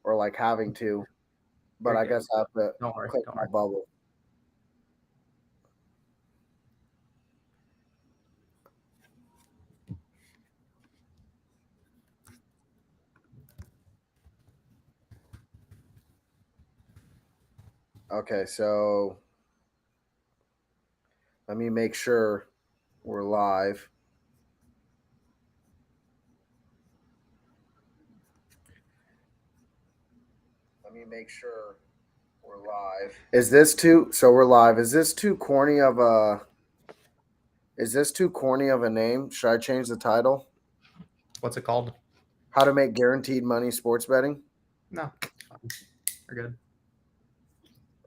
or like having to, but You're I good. guess I have to Don't worry. click Don't my worry. bubble. Okay, so let me make sure we're live. Let me make sure we're live. Is this too? So we're live. Is this too corny of a? Is this too corny of a name? Should I change the title? What's it called? How to make guaranteed money sports betting? No. We're good.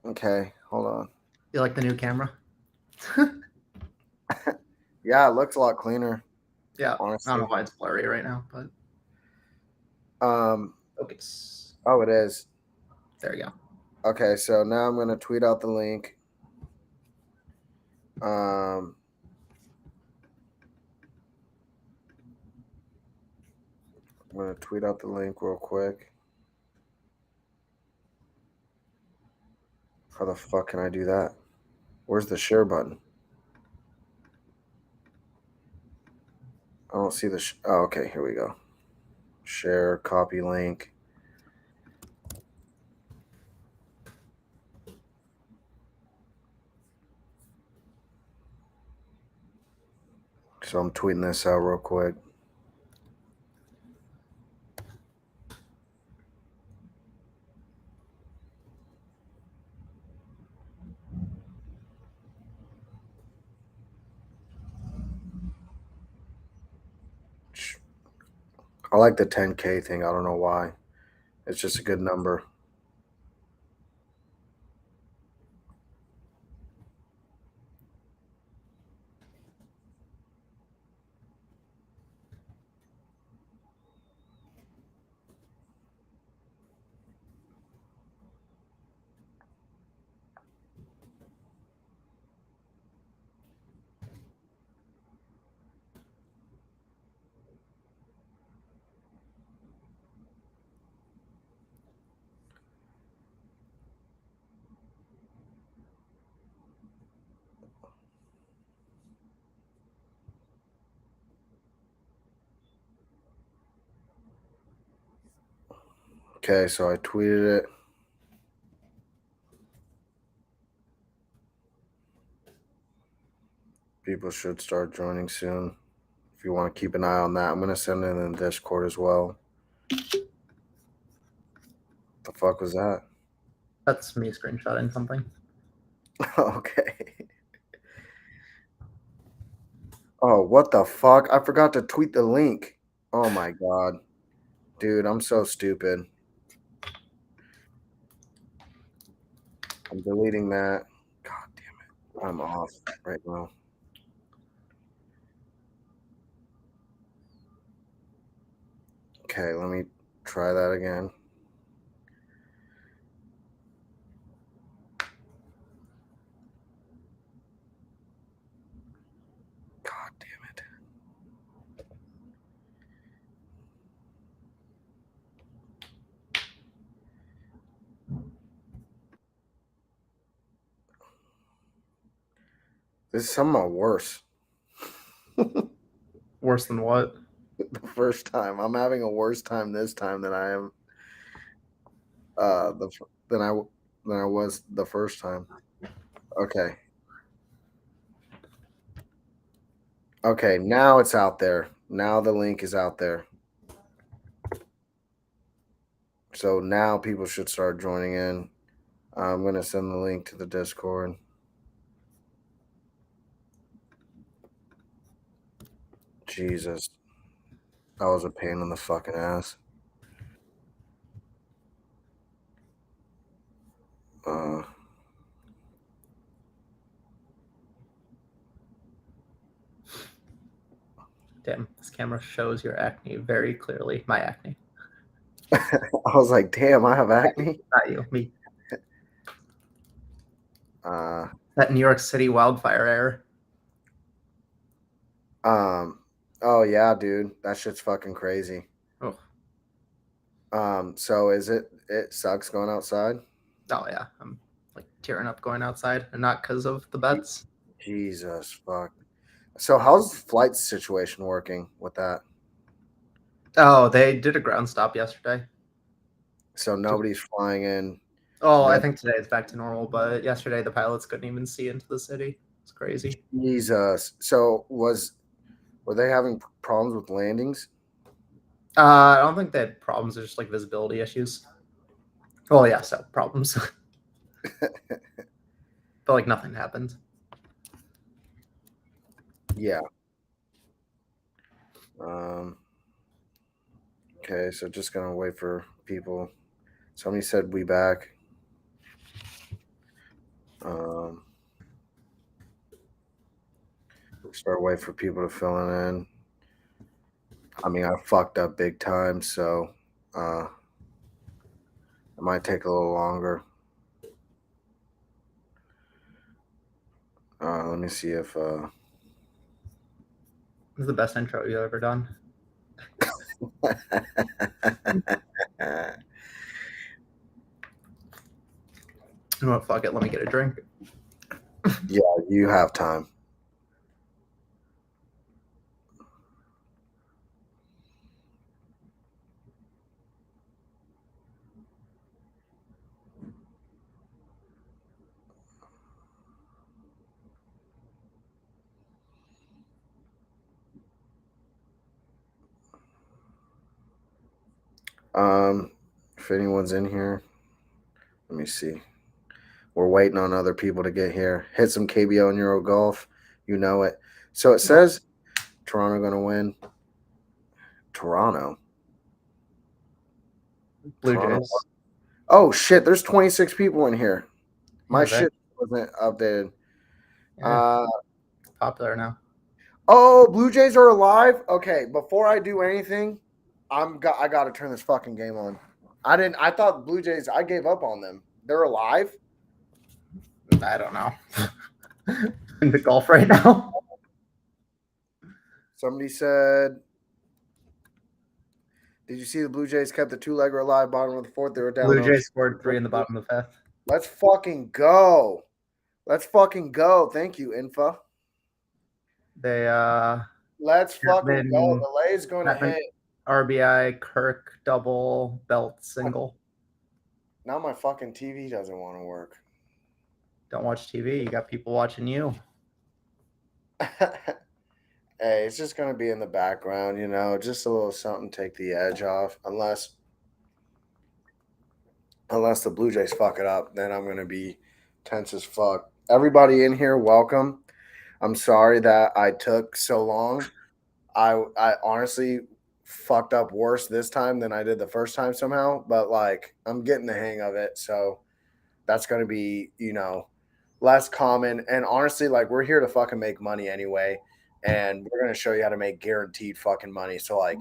Okay, hold on. You like the new camera? Yeah, it looks a lot cleaner, Yeah. I don't honestly. know why it's blurry right now, but Um. focus. Oh, it is. There we go. Okay, so now I'm gonna tweet out the link. Um. I'm gonna tweet out the link real quick. How the fuck can I do that? Where's the share button? I don't see the. Oh, okay. Here we go. Share, copy link. So I'm tweeting this out real quick. I like the 10K thing. I don't know why. It's just a good number. Okay, so I tweeted it. People should start joining soon. If you want to keep an eye on that, I'm gonna send it in the Discord as well. The fuck was that? That's me screenshotting something. Okay. Oh, what the fuck? I forgot to tweet the link. Oh my god. Dude, I'm so stupid. I'm deleting that. God damn it. I'm off right now. Okay, let me try that again. God damn it. This is somehow worse. Worse than what? The first time. I'm having a worse time this time than I am the than I was the first time. Okay. Okay, now it's out there. Now the link is out there. So now people should start joining in. I'm going to send the link to the Discord. Jesus. That was a pain in the fucking ass. Uh, Damn, this camera shows your acne very clearly. My acne. I was like, damn, I have acne. Not you, me. Uh, That New York City wildfire error. oh yeah, dude, that shit's fucking crazy. Oh, So it sucks going outside? Oh yeah, I'm like tearing up going outside, and not because of the bets. Jesus fuck. So how's the flight situation working with that? Oh, they did a ground stop yesterday. So nobody's flying in. Oh, I No, think today it's back to normal, but yesterday the pilots couldn't even see into the city. It's crazy. Jesus. So were they having problems with landings? I don't think they had problems. They're just like visibility issues. Well, yeah, so problems, but like nothing happened. Yeah. Um. Okay, so just gonna wait for people. Somebody said we back. Um. Start waiting for people to fill it in. I mean, I fucked up big time, so it might take a little longer. Let me see if This is the best intro you've ever done. Oh, fuck it. Let me get a drink. Yeah, you have time. If anyone's in here, let me see. We're waiting on other people to get here. Hit some KBO and Euro Golf. You know it. So it says Toronto going to win. Toronto. Blue Toronto. Jays. Oh shit! There's 26 people in here. My Yeah, shit wasn't updated. yeah, popular now. Oh, Blue Jays are alive. Okay, before I do anything, I got to turn this fucking game on. I didn't. I thought Blue Jays. I gave up on them. They're alive. I don't know. Into golf right now. Somebody said, "Did you see the Blue Jays kept the two-legger alive? Bottom of the fourth, they were down. Blue 0. Jays scored 3 in the bottom of the fifth. Let's fucking go. Let's fucking go. Thank you, Infa. They Let's fucking go. Chapman, The lay's going to hit. RBI, Kirk double, Belt single. Now my fucking TV doesn't want to work. Don't watch TV. You got people watching you. Hey, it's just going to be in the background, you know, just a little something take the edge off. Unless the Blue Jays fuck it up, then I'm going to be tense as fuck. Everybody in here, welcome. I'm sorry that I took so long. I honestly fucked up worse this time than I did the first time somehow, but like I'm getting the hang of it. So that's going to be, you know, less common. And honestly, like we're here to fucking make money anyway. And we're going to show you how to make guaranteed fucking money. So, like,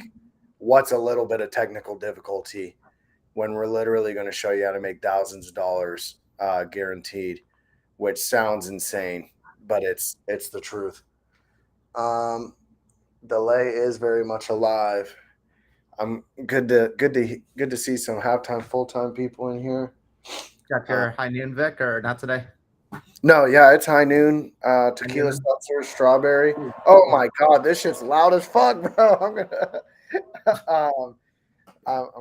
what's a little bit of technical difficulty when we're literally going to show you how to make thousands of dollars guaranteed, which sounds insane, but it's the truth. Delay is very much alive. I'm good to see some halftime full time people in here. Got your high noon Vic or not today? No, yeah, it's high noon. Tequila noon. seltzer, strawberry. Ooh, Oh my god, this shit's loud as fuck, bro. I'm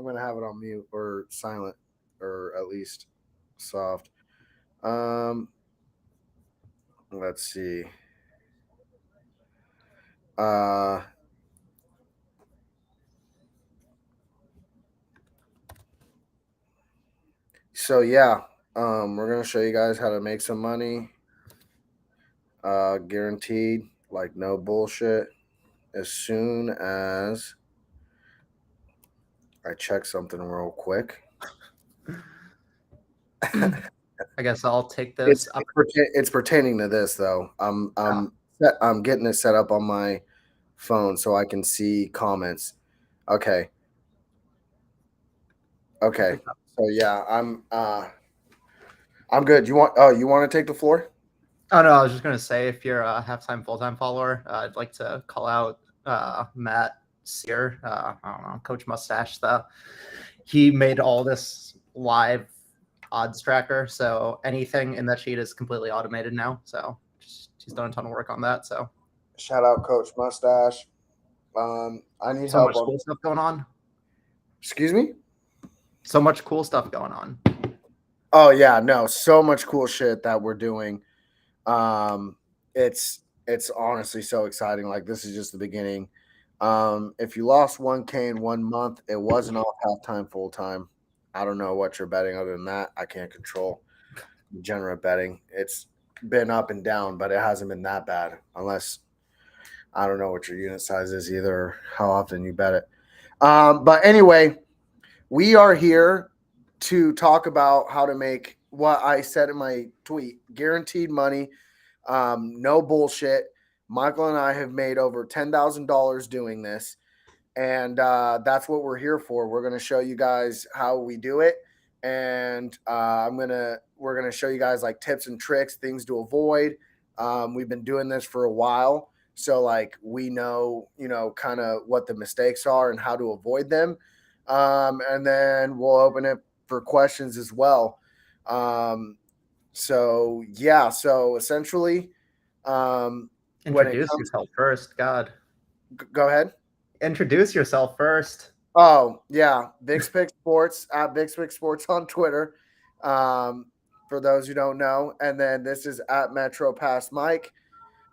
gonna have it on mute or silent, or at least soft. Let's see. So yeah, we're gonna show you guys how to make some money. Guaranteed, like no bullshit. As soon as I check something real quick. I guess I'll take this up. It's pertaining to this though. I'm getting it set up on my phone so I can see comments. Okay. So yeah, I'm good. You want to take the floor? Oh no, I was just gonna say if you're a halftime full-time follower, I'd like to call out Matt Sear. I don't know, Coach Mustache, the he made all this live odds tracker, so anything in that sheet is completely automated now. So she's done a ton of work on that. So Shout out Coach Mustache. I need so help much on. cool stuff going on. Excuse me? So much cool stuff going on. Oh yeah, no, so much cool shit that we're doing. It's honestly so exciting. Like this is just the beginning. If you lost 1K in 1 month, it wasn't off halftime full time. I don't know what you're betting other than that. I can't control degenerate betting. It's been up and down, but it hasn't been that bad. Unless I don't know what your unit size is either, or how often you bet it. But anyway, we are here to talk about how to make what I said in my tweet: guaranteed money, no bullshit. Michael and I have made over $10,000 doing this, and that's what we're here for. We're going to show you guys how we do it, and we're gonna show you guys like tips and tricks, things to avoid. We've been doing this for a while, so like we know, kind of what the mistakes are and how to avoid them. And then we'll open it for questions as well. So yeah, so essentially, when it Introduce comes, yourself first. God, go ahead. introduce yourself first. Oh yeah, Big Pick Sports at Big Pick Sports on Twitter. For those who don't know, and then this is at Metro Pass Mike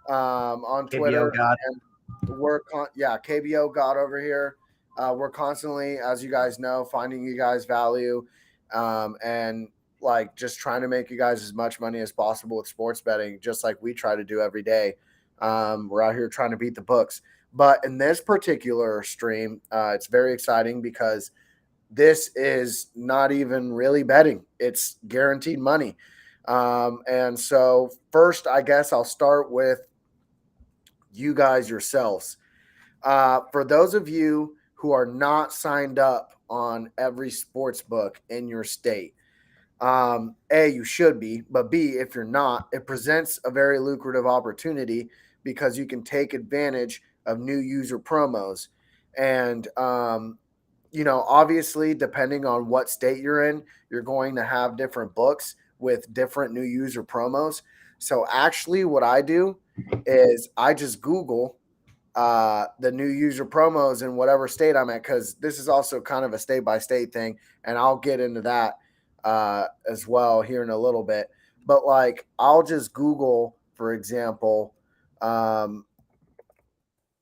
on KBO Twitter. God. And KBO God over here. We're constantly, as you guys know, finding you guys value, and like just trying to make you guys as much money as possible with sports betting, just like we try to do every day. We're out here trying to beat the books. But in this particular stream, it's very exciting because this is not even really betting. It's guaranteed money. And so first, I guess I'll start with you guys yourselves. For those of you who are not signed up on every sports book in your state, A, you should be, but B, if you're not, it presents a very lucrative opportunity because you can take advantage of new user promos. And, obviously, depending on what state you're in, you're going to have different books with different new user promos. So, actually, what I do is I just Google the new user promos in whatever state I'm at, because this is also kind of a state by state thing, and I'll get into that as well here in a little bit. But like, I'll just Google, for example,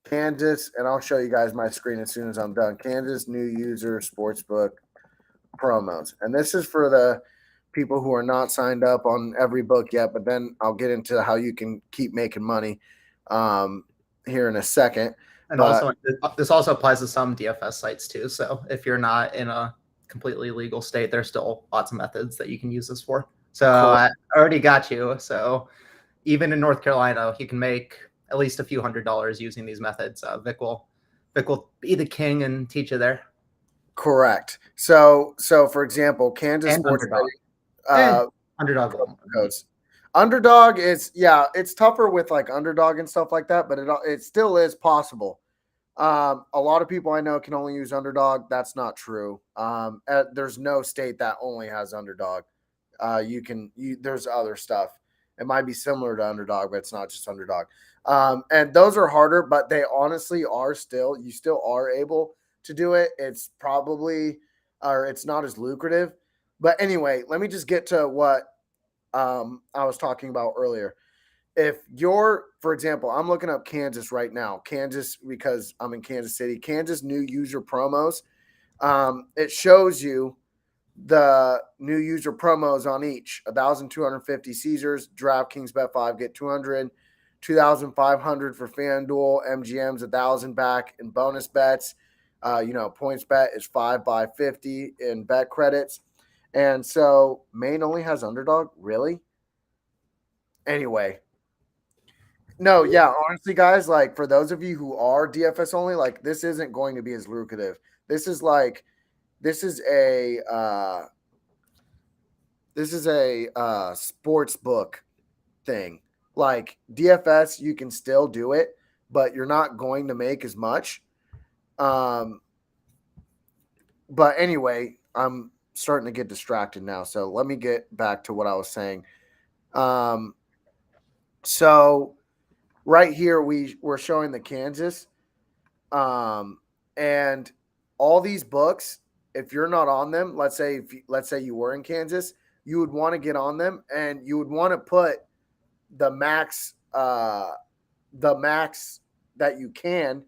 Kansas, and I'll show you guys my screen as soon as I'm done. Kansas new user sportsbook promos, and this is for the people who are not signed up on every book yet. But then I'll get into how you can keep making money here in a second. And But also, this also applies to some DFS sites too. So if you're not in a completely legal state, there's still lots of methods that you can use this for. So I already got you. So even in North Carolina, you can make at least a few $100s using these methods. Vic will be the king and teach you there. Correct. So for example, Kansas And sports underdog codes. Underdog is it's tougher with like underdog and stuff like that, but it still is possible. A lot of people I know can only use underdog. That's not true. There's no state that only has underdog. There's other stuff. It might be similar to underdog, but it's not just underdog. And those are harder, but they honestly are you still are able to do it. It's probably, or it's not as lucrative. But anyway, let me just get to what I was talking about earlier. If you're, for example, I'm looking up Kansas right now, Kansas, because I'm in Kansas City, Kansas new user promos. It shows you the new user promos on each 1,250 Caesars, DraftKings Bet 5 get 200, 2,500 for FanDuel, MGM's 1,000 back in bonus bets. Points bet is 5 by 50 in bet credits. And so Maine only has underdog, really? Anyway, no, yeah, honestly, guys, like for those of you who are DFS only, like this isn't going to be as lucrative. This is a sports book thing. Like DFS, you can still do it, but you're not going to make as much. But anyway, I'm starting to get distracted now. So let me get back to what I was saying. So right here we're showing the Kansas, and all these books. If you're not on them, let's say you were in Kansas, you would want to get on them, and you would want to put the max, the max that you can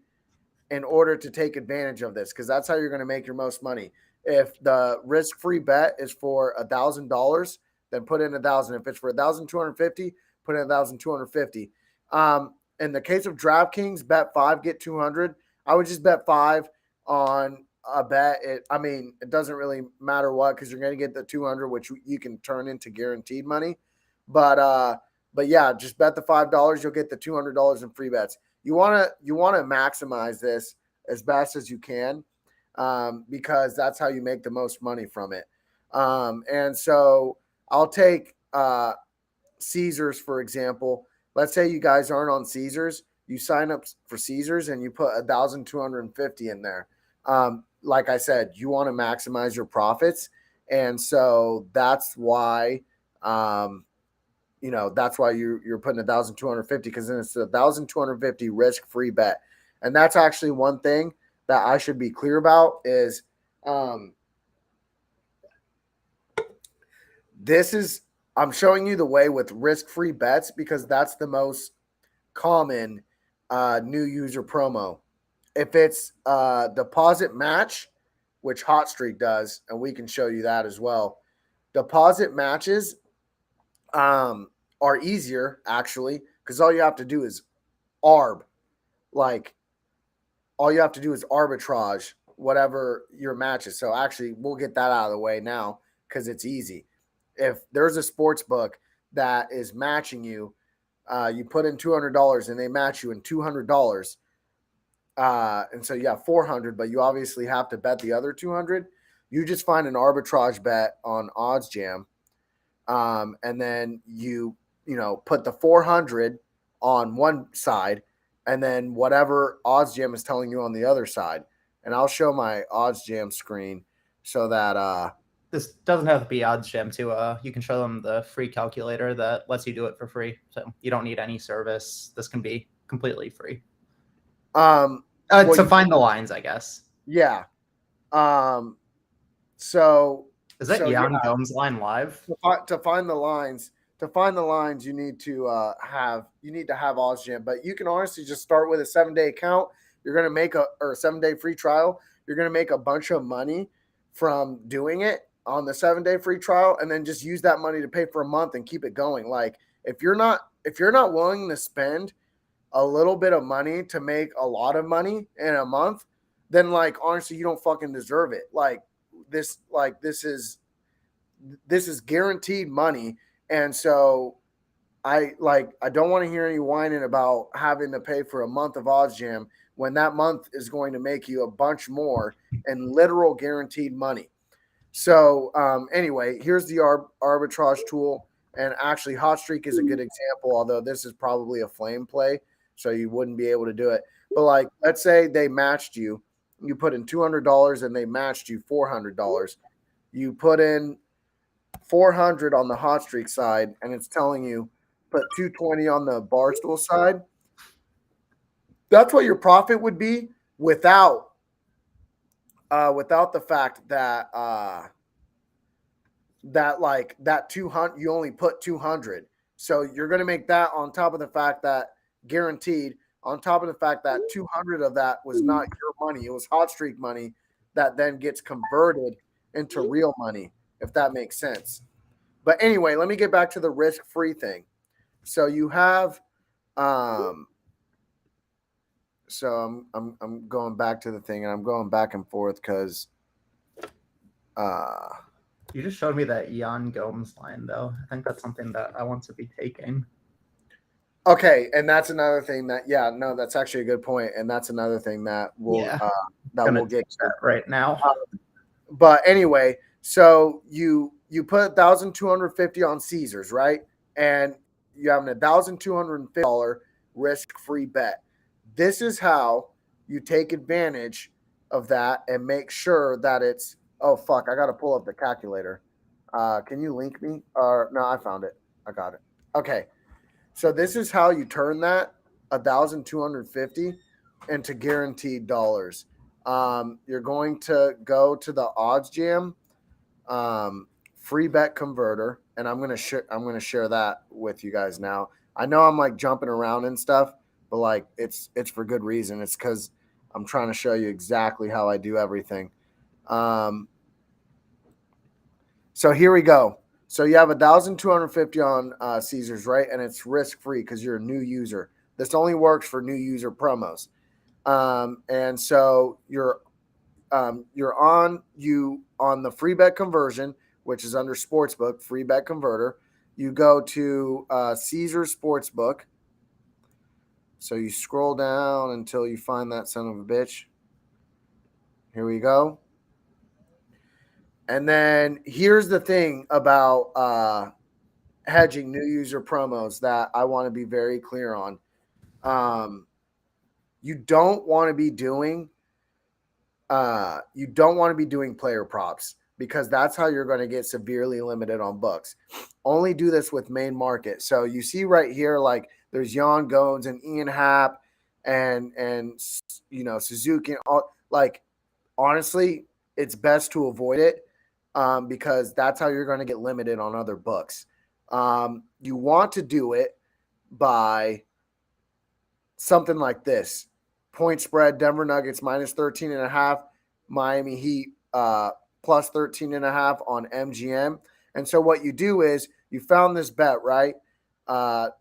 in order to take advantage of this, because that's how you're going to make your most money. If the risk-free bet is for $1,000, then put in 1,000. If it's for 1,250, put in 1,250. In the case of DraftKings, bet 5, get 200. I would just bet 5 on a bet. It doesn't really matter what, because you're going to get the 200, which you can turn into guaranteed money. But yeah, just bet the $5. You'll get the $200 in free bets. You want to maximize this as best as you can, because that's how you make the most money from it. And so I'll take Caesars, for example. Let's say you guys aren't on Caesars. You sign up for Caesars and you put 1,250 in there. Like I said, you want to maximize your profits. And so that's why that's why you're putting 1,250, because then it's 1,250 risk-free bet. And that's actually one thing that I should be clear about is I'm showing you the way with risk-free bets, because that's the most common new user promo. If it's deposit match, which Hot Streak does, and we can show you that as well, deposit matches are easier, actually, because all you have to do is arb. Like, all you have to do is arbitrage whatever your match is. So actually, we'll get that out of the way now, because it's easy. If there's a sports book that is matching you, you put in $200 and they match you in $200. And so you have 400, but you obviously have to bet the other 200. You just find an arbitrage bet on OddsJam. And then you put the 400 on one side, and then whatever OddsJam is telling you on the other side. And I'll show my OddsJam screen so that this doesn't have to be OddsJam too. You can show them the free calculator that lets you do it for free. So you don't need any service. This can be completely free. To find the lines, I guess. Yeah. So is that Jan Gomes line live? To find the lines, you need to have OddsJam, but you can honestly just start with a 7-day account. You're going to make a 7-day free trial. You're going to make a bunch of money from doing it on the 7-day free trial, and then just use that money to pay for a month and keep it going. Like, if you're not willing to spend a little bit of money to make a lot of money in a month, then like, honestly, you don't fucking deserve it. This is guaranteed money. And so I don't want to hear any whining about having to pay for a month of OddsJam when that month is going to make you a bunch more in literal guaranteed money. So anyway, here's the arbitrage tool. And actually, Hot Streak is a good example, although this is probably a flame play, so you wouldn't be able to do it. But like, let's say they matched you. You put in $200 and they matched you $400. You put in 400 on the Hot Streak side, and it's telling you put 220 on the Barstool side. That's what your profit would be without the fact that that 200, you only put 200. So you're going to make that on top of the fact that guaranteed, on top of the fact that 200 of that was not your money. It was Hot Streak money that then gets converted into real money, if that makes sense. But anyway, let me get back to the risk-free thing. So you have so I'm going back to the thing, and I'm going back and forth because you just showed me that Jan Gomes line, though. I think that's something that I want to be taking. Okay, and that's another thing that that's actually a good point, and that's another thing that we'll get to right now. But anyway, so you put 1,250 on Caesars, right? And you have an $1,250 risk-free bet. This is how you take advantage of that and make sure that it's Oh fuck! I gotta pull up the calculator. Can you link me? Or no, I found it. I got it. Okay, so this is how you turn that 1,250 into guaranteed dollars. You're going to go to the odds jam, um, free bet converter, and I'm gonna share that with you guys now. I know I'm like jumping around and stuff, but like it's for good reason. It's because I'm trying to show you exactly how I do everything. Um, so here we go. So you have 1,250 on Caesars, right? And it's risk free because you're a new user. This only works for new user promos. And so you're on the free bet conversion, which is under Sportsbook, free bet converter. You go to Caesars Sportsbook. So you scroll down until you find that son of a bitch. Here we go. And then here's the thing about hedging new user promos that I want to be very clear on. You don't want to be doing player props because that's how you're going to get severely limited on books. Only do this with main market. So you see right here, like there's Jan Gones and Ian Happ and Suzuki. Like honestly, it's best to avoid it because that's how you're going to get limited on other books. You want to do it by something like this. Point spread, Denver Nuggets minus 13.5, Miami Heat plus 13.5 on MGM. And so what you do is you found this bet, right?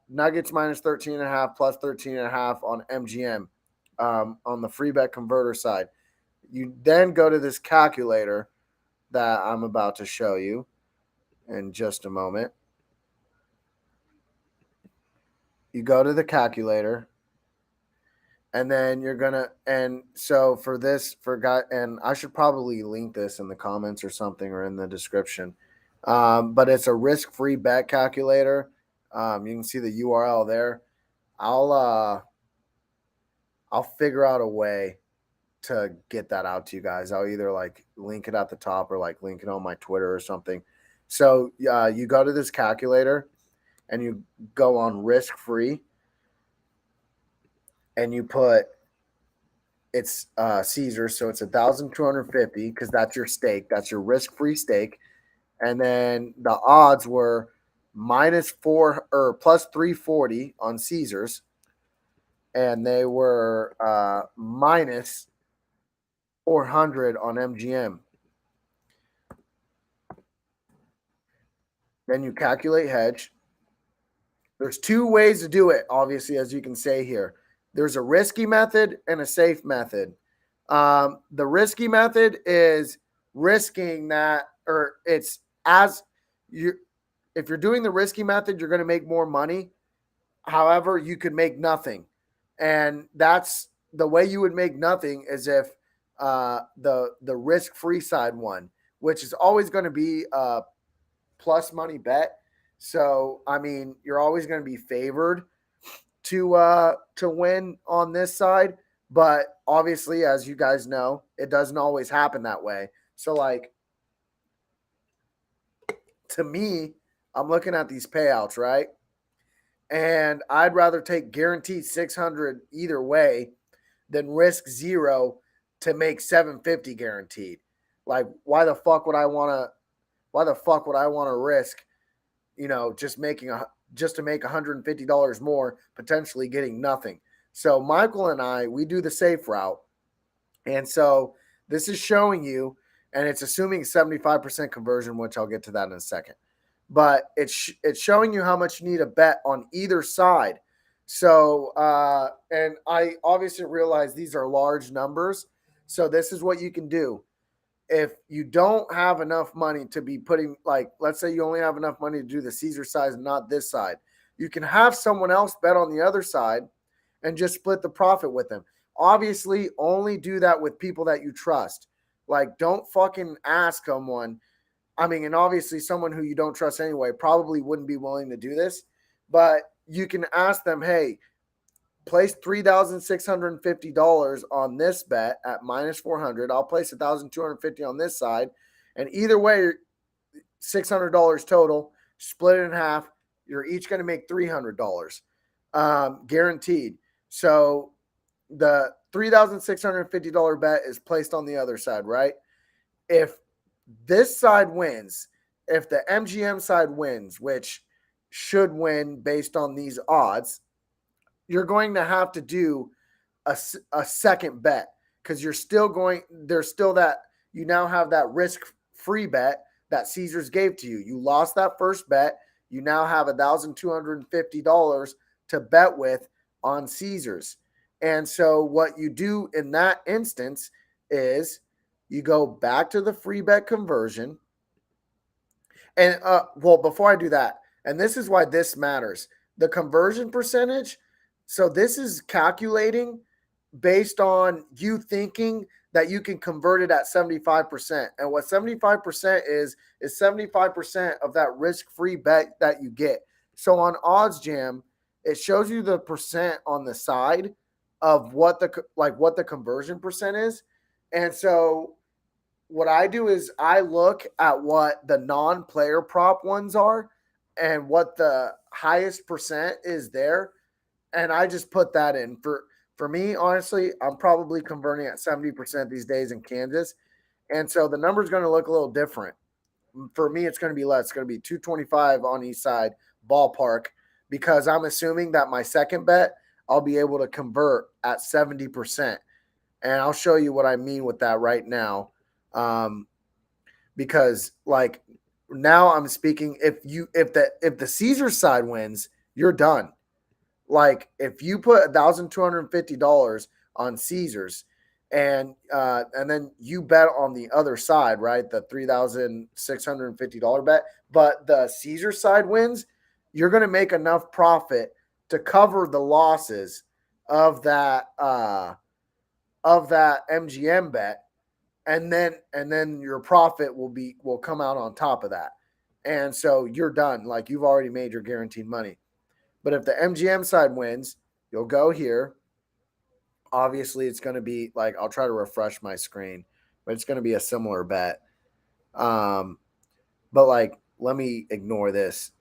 Nuggets minus 13.5 plus 13.5 on MGM on the free bet converter side. You then go to this calculator that I'm about to show you in just a moment. You go to the calculator, and then you're gonna, and so for this, and I should probably link this in the comments or something or in the description. But it's a risk-free bet calculator. You can see the URL there. I'll figure out a way to get that out to you guys. I'll either like link it at the top or like link it on my Twitter or something. So you go to this calculator and you go on risk-free and you put it's Caesar, so it's 1,250 because that's your stake, that's your risk-free stake, and then the odds were -4 or plus 340 on Caesars, and they were minus 400 on MGM. Then you calculate hedge. There's two ways to do it, obviously, as you can say here. There's a risky method and a safe method. The risky method is risking that, or it's as you, if you're doing the risky method, you're going to make more money. However, you could make nothing. And that's the way you would make nothing is if the risk-free side won, which is always going to be a plus money bet. So, I mean, you're always going to be favored to win on this side, but obviously, as you guys know, it doesn't always happen that way. So, like, to me, I'm looking at these payouts, right? And I'd rather take guaranteed 600 either way than risk zero to make 750 guaranteed. Like, why the fuck would I want to risk, just to make $150 more, potentially getting nothing. So Michael and I, we do the safe route. And so this is showing you, and it's assuming 75% conversion, which I'll get to that in a second. But it's showing you how much you need to bet on either side. So, and I obviously realize these are large numbers. So this is what you can do. If you don't have enough money to be putting, like, let's say you only have enough money to do the Caesar side and not this side, you can have someone else bet on the other side and just split the profit with them. Obviously, only do that with people that you trust. Like, don't fucking ask someone. I mean, and obviously someone who you don't trust anyway probably wouldn't be willing to do this, but you can ask them, hey, place $3,650 on this bet at -400. I'll place $1,250 on this side. And either way, $600 total, split it in half. You're each going to make $300 guaranteed. So the $3,650 bet is placed on the other side, right? If this side wins, if the MGM side wins, which should win based on these odds, you're going to have to do a second bet because there's still that, you now have that risk free bet that Caesars gave to you. You lost that first bet. You now have $1,250 to bet with on Caesars. And so what you do in that instance is you go back to the free bet conversion. And well, before I do that, and this is why this matters, the conversion percentage. So this is calculating based on you thinking that you can convert it at 75%. And what 75% is 75% of that risk-free bet that you get. So on OddsJam, it shows you the percent on the side of what the conversion percent is. And so what I do is I look at what the non-player prop ones are and what the highest percent is there, and I just put that in. For me, honestly, I'm probably converting at 70% these days in Kansas. And so the number is going to look a little different. For me, it's going to be less. It's going to be 225 on each side, ballpark, because I'm assuming that my second bet, I'll be able to convert at 70%. And I'll show you what I mean with that right now. Because like now I'm speaking, if the Caesar side wins, you're done. Like if you put $1,250 on Caesars and then you bet on the other side, right? The $3,650 bet, but the Caesar side wins, you're going to make enough profit to cover the losses of that MGM bet, and then your profit will come out on top of that. And so you're done. Like you've already made your guaranteed money. But if the MGM side wins, you'll go here. Obviously, it's going to be like, I'll try to refresh my screen, but it's going to be a similar bet. But like, let me ignore this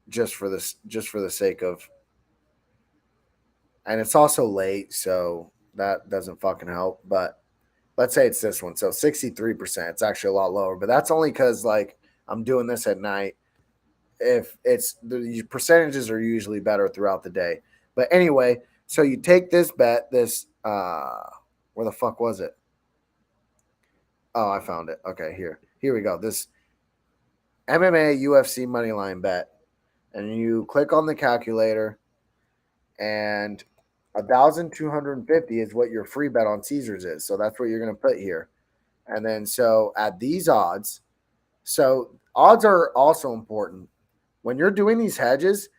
just for the sake of, and it's also late, so that doesn't fucking help. But let's say it's this one. So 63%. It's actually a lot lower, but that's only because like I'm doing this at night. If it's the percentages are usually better throughout the day. But anyway, so you take this bet, where the fuck was it? Oh, I found it. Okay, here we go. This MMA UFC moneyline bet. And you click on the calculator, and 1,250 is what your free bet on Caesars is. So that's what you're gonna put here. And then so at these odds, so odds are also important. When you're doing these hedges,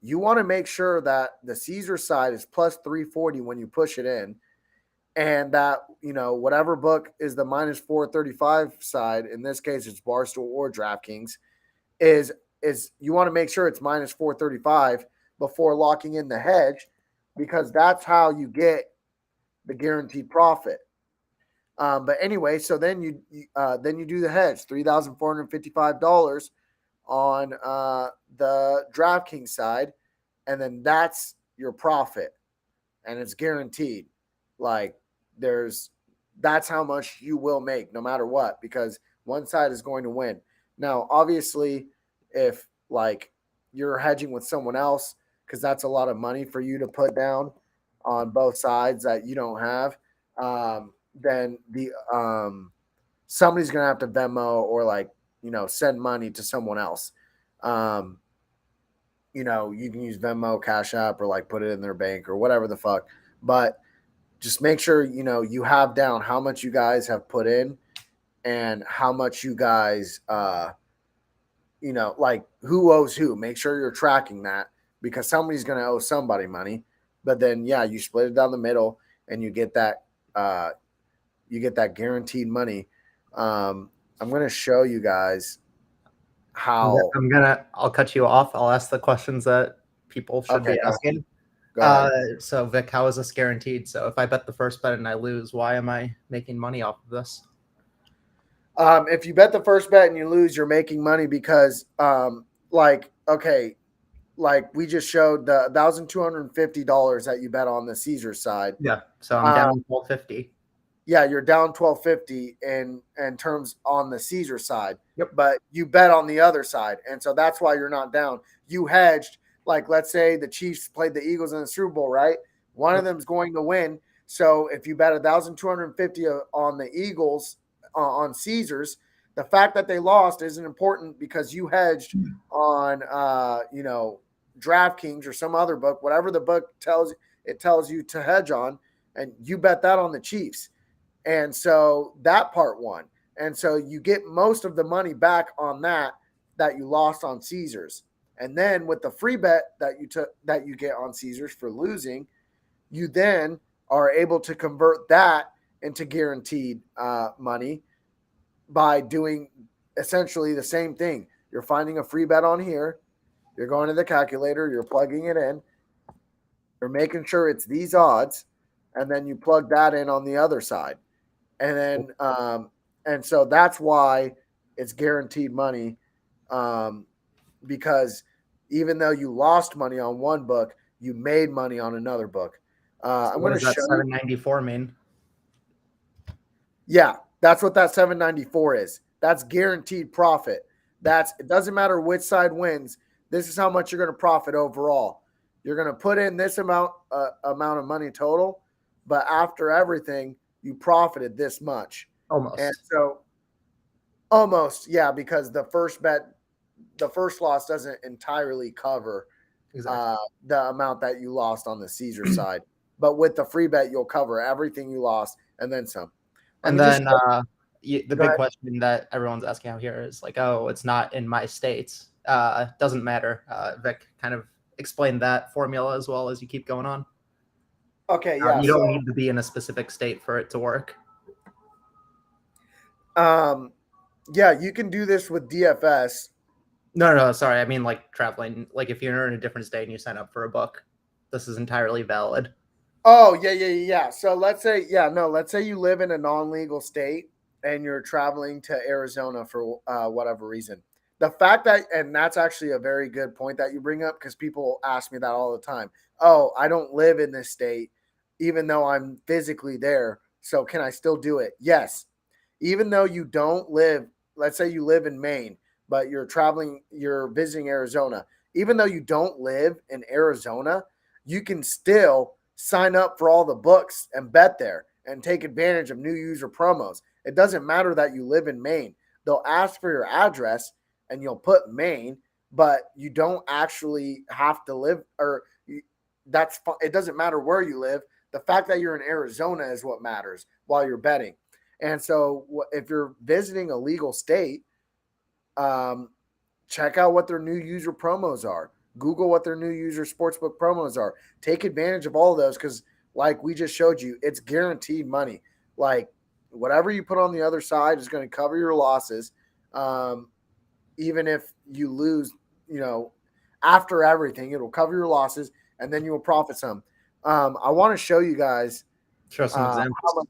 you want to make sure that the Caesar side is plus 340 when you push it in, and that, whatever book is the minus 435 side, in this case it's Barstool or DraftKings, is you want to make sure it's minus 435 before locking in the hedge, because that's how you get the guaranteed profit. But anyway, so then you do the hedge, $3,455 on the DraftKings side, and then that's your profit, and it's guaranteed. Like that's how much you will make no matter what, because one side is going to win. Now, obviously, if like you're hedging with someone else, because that's a lot of money for you to put down on both sides that you don't have, then somebody's gonna have to Venmo or like send money to someone else. You can use Venmo, Cash App, or like put it in their bank or whatever the fuck. But just make sure you have down how much you guys have put in and how much you guys like who owes who. Make sure you're tracking that, because somebody's gonna owe somebody money. But then you split it down the middle and you get that guaranteed money. I'm gonna show you guys how. I'll cut you off. I'll ask the questions that people should be asking. Go ahead. So Vic, how is this guaranteed? So if I bet the first bet and I lose, why am I making money off of this? If you bet the first bet and you lose, you're making money because, okay, like we just showed the $1,250 that you bet on the Caesar side. Yeah. So I'm Uh, down 1250. yeah, you're down 1250 in terms on the Caesar side, Yep. but you bet on the other side, and so that's why you're not down. You hedged, like let's say the Chiefs played the Eagles in the Super Bowl, right? One of Yep. them's going to win. So if you bet 1,250 on the Eagles on Caesars, the fact that they lost isn't important because you hedged on DraftKings or some other book, whatever the book tells you to hedge on, and you bet that on the Chiefs. And so that part won. And so you get most of the money back on that you lost on Caesars. And then with the free bet that you get on Caesars for losing, you then are able to convert that into guaranteed money by doing essentially the same thing. You're finding a free bet on here, you're going to the calculator, you're plugging it in, you're making sure it's these odds, and then you plug that in on the other side. And then and so that's why it's guaranteed money, because even though you lost money on one book, you made money on another book. So I'm what going to does that show you. 794 mean? Yeah, that's what that 794 is. That's guaranteed profit. It doesn't matter which side wins. This is how much you're going to profit overall. You're going to put in this amount of money total, but after everything, you profited this much. And Almost. so almost, yeah, because the first loss doesn't entirely cover Exactly. the amount that you lost on the Caesar side. But with the free bet, you'll cover everything you lost and then some. Let And me just then the go big ahead. question that everyone's asking out here is like, oh, it's not in my states. Doesn't matter. Vic kind of explained that formula as well as you keep going on. Okay, yeah. You don't So need to be in a specific state for it to work. yeah, you can do this with DFS. No, sorry. I mean, like traveling. Like if you're in a different state and you sign up for a book, this is entirely valid. Oh, yeah. So let's say you live in a non-legal state and you're traveling to Arizona for whatever reason. The fact that, and that's actually a very good point that you bring up because people ask me that all the time. Oh, I don't live in this state, even though I'm physically there. So can I still do it? Yes. Even though you don't live, let's say you live in Maine, but you're visiting Arizona. Even though you don't live in Arizona, you can still sign up for all the books and bet there and take advantage of new user promos. It doesn't matter that you live in Maine. They'll ask for your address and you'll put Maine, but you don't actually have to live it doesn't matter where you live. The fact that you're in Arizona is what matters while you're betting. And so if you're visiting a legal state, check out what their new user promos are. Google what their new user sportsbook promos are. Take advantage of all of those because, like we just showed you, it's guaranteed money. Like whatever you put on the other side is going to cover your losses, even if you lose. After everything, it'll cover your losses, and then you will profit some. I want to show you guys. Show some examples.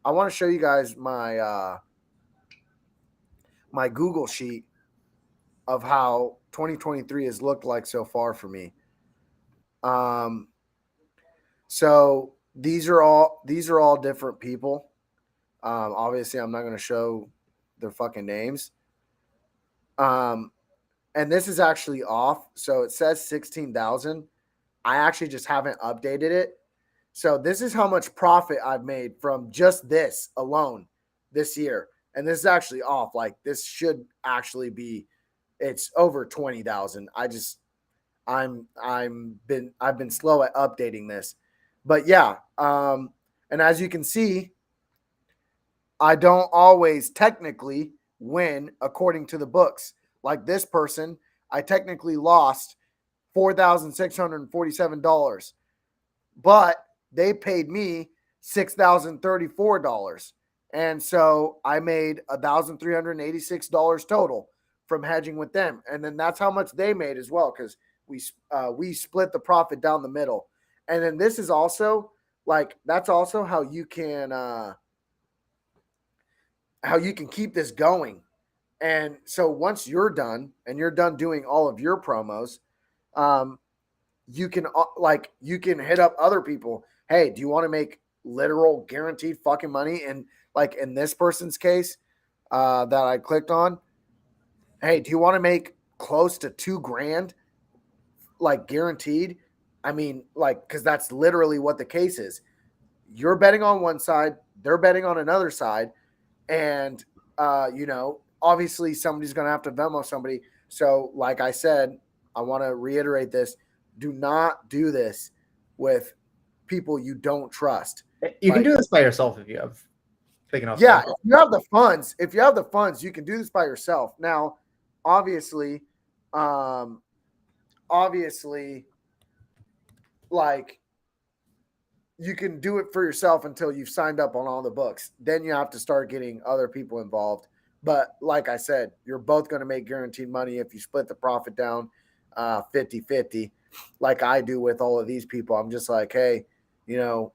I want to show you guys my my Google sheet of how 2023 has looked like so far for me. So these are all different people. Obviously, I'm not going to show their fucking names. And this is actually off. So it says 16,000. I actually just haven't updated it. So this is how much profit I've made from just this alone this year. And this is actually off. Like this should actually be, it's over 20,000. I've been slow at updating this, but yeah. And as you can see, I don't always technically win according to the books. Like this person, I technically lost $4,647, but they paid me $6,034. And so I made $1,386 total from hedging with them. And then that's how much they made as well, because we split the profit down the middle. And then this is also that's also how you can how you can keep this going. And so once you're done and you're done doing all of your promos, um, you can you can hit up other people. Hey, do you want to make literal guaranteed fucking money? And like in this person's case that I clicked on, hey, do you want to make close to $2,000 like guaranteed? I mean, like, because that's literally what the case is. You're betting on one side, they're betting on another side, and obviously somebody's going to have to Venmo somebody. So, like I said, I want to reiterate this: do not do this with people you don't trust. You can do this by yourself if you have big enough. Yeah, if you have the funds, you can do this by yourself. Now, obviously, like you can do it for yourself until you've signed up on all the books. Then you have to start getting other people involved. But like I said, you're both going to make guaranteed money if you split the profit down 50-50, like I do with all of these people. I'm just like, hey, you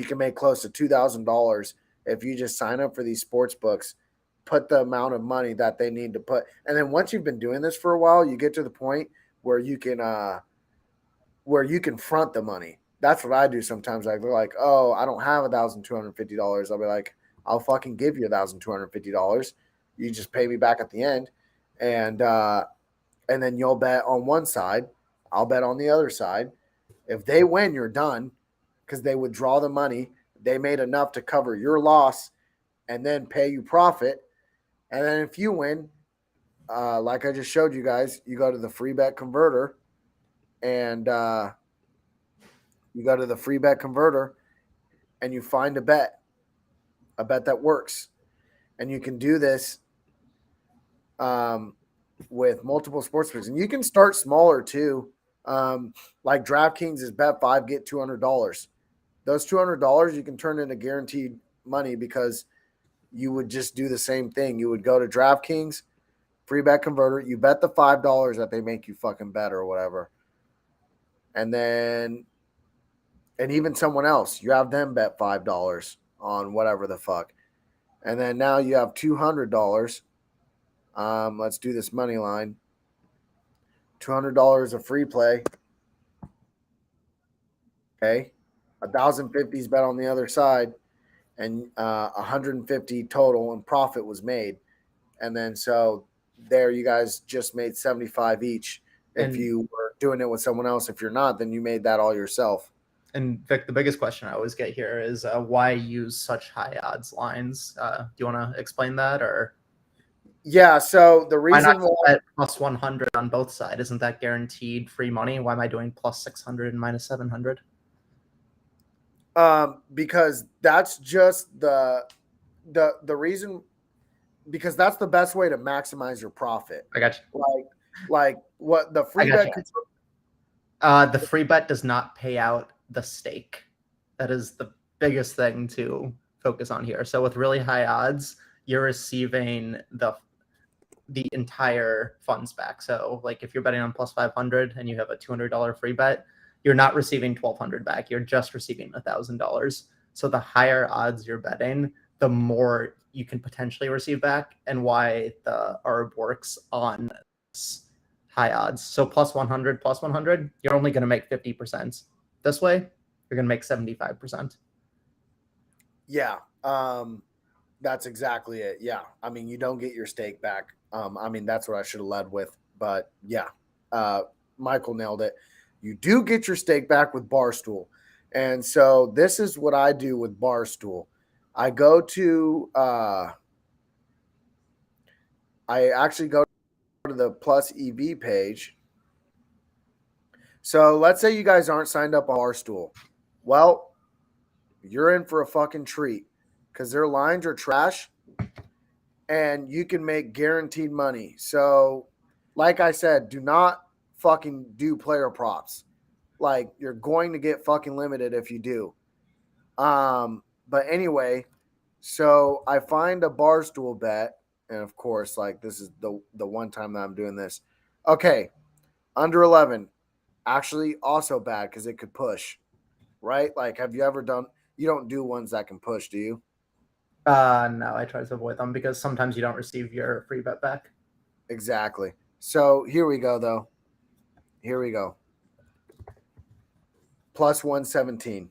can make close to $2,000 if you just sign up for these sports books, put the amount of money that they need to put. And then once you've been doing this for a while, you get to the point where you can front the money. That's what I do sometimes. I go like, oh, I don't have $1,250. I'll be like, I'll fucking give you $1,250. You just pay me back at the end, and then you'll bet on one side, I'll bet on the other side. If they win, you're done because they withdraw the money. They made enough to cover your loss and then pay you profit. And then if you win, like I just showed you guys, you go to the free bet converter and you find a bet that works. And you can do this with multiple sports books. And you can start smaller too. Like DraftKings is bet 5, get $200. Those $200 you can turn into guaranteed money because you would just do the same thing. You would go to DraftKings, free bet converter, you bet the $5 that they make you fucking bet or whatever. And even someone else, you have them bet $5 on whatever the fuck. And then now you have $200. Let's do this money line. $200 of free play. Okay. 1,050 is bet on the other side, and 150 total and profit was made. And then so there you guys just made 75 each. If you were doing it with someone else, if you're not, then you made that all yourself. And Vic, the biggest question I always get here is why use such high odds lines? Do you want to explain that, or? Yeah, so the reason why not plus 100 on both sides? Isn't that guaranteed free money? Why am I doing plus 600 and minus 700? Because that's just the reason. Because that's the best way to maximize your profit. I got you. Like what the free bet. The free bet does not pay out the stake. That is the biggest thing to focus on here. So with really high odds, you're receiving the entire funds back. So like if you're betting on plus 500 and you have a $200 free bet, you're not receiving 1,200 back. You're just receiving $1,000. So the higher odds you're betting, the more you can potentially receive back, and why the ARB works on high odds. So plus 100, you're only going to make 50%. This way, you're going to make 75%. Yeah, that's exactly it. Yeah, I mean, you don't get your stake back. I mean, that's what I should have led with. But yeah, Michael nailed it. You do get your stake back with Barstool. And so this is what I do with Barstool. I go to I actually go to the Plus EV page. So let's say you guys aren't signed up on Barstool. Well, you're in for a fucking treat because their lines are trash and you can make guaranteed money. So like I said, do not fucking do player props. Like you're going to get fucking limited if you do. But anyway, so I find a Barstool bet, and of course, like this is the one time that I'm doing this. Okay, under 11, actually also bad because it could push, right? Like, have you ever done? You don't do ones that can push, do you? No, I try to avoid them because sometimes you don't receive your free bet back. Exactly. So here we go, though. Here we go. Plus 117.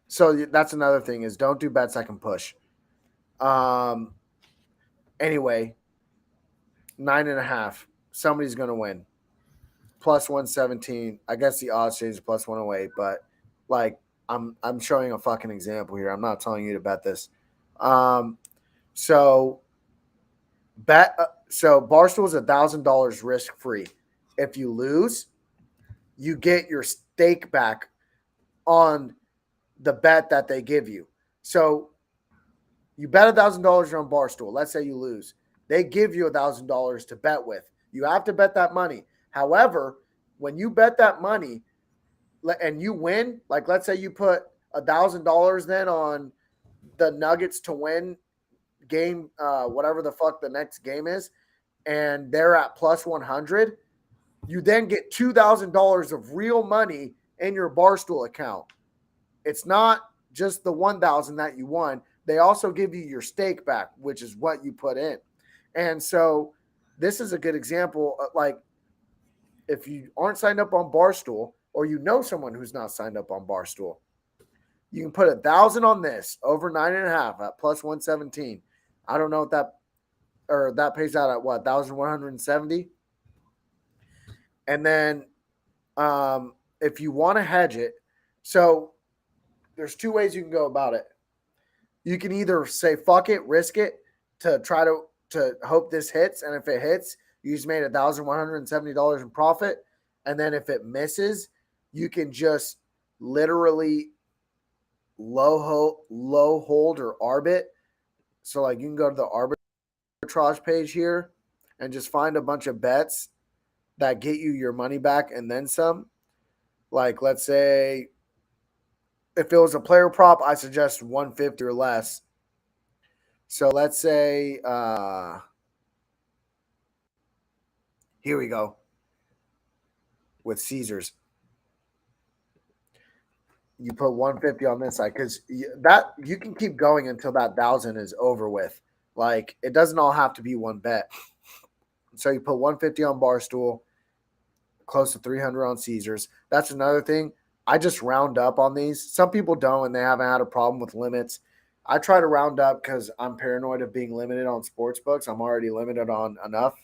So that's another thing is don't do bets I can push. Anyway, 9.5. Somebody's going to win. Plus 117. I guess the odds change plus 108, but like I'm showing a fucking example here. I'm not telling you to bet this. So Barstool is $1,000 risk free. If you lose, you get your stake back on the bet that they give you. So you bet $1,000 on Barstool. Let's say you lose. They give you $1,000 to bet with. You have to bet that money. However, when you bet that money and you win, like let's say you put $1,000 then on the Nuggets to win game, whatever the fuck the next game is, and they're at plus 100, you then get $2,000 of real money in your Barstool account. It's not just the 1,000 that you won. They also give you your stake back, which is what you put in. And so this is a good example. Like if you aren't signed up on Barstool or you know someone who's not signed up on Barstool, you can put 1,000 on this over 9.5 at plus 117. I don't know what that pays out at what, 1,170. And then if you want to hedge it, so there's two ways you can go about it. You can either say fuck it, risk it to try to hope this hits, and if it hits, you just made $1,170 in profit. And then if it misses, you can just literally low hold or arbit. So like you can go to the arbitrage page here and just find a bunch of bets that get you your money back and then some. Like let's say if it was a player prop, I suggest 150 or less. So let's say here we go with Caesars. You put 150 on this side because that you can keep going until that 1,000 is over with. Like it doesn't all have to be one bet. So you put 150 on Barstool, close to 300 on Caesars. That's another thing. I just round up on these. Some people don't, and they haven't had a problem with limits. I try to round up because I'm paranoid of being limited on sports books. I'm already limited on enough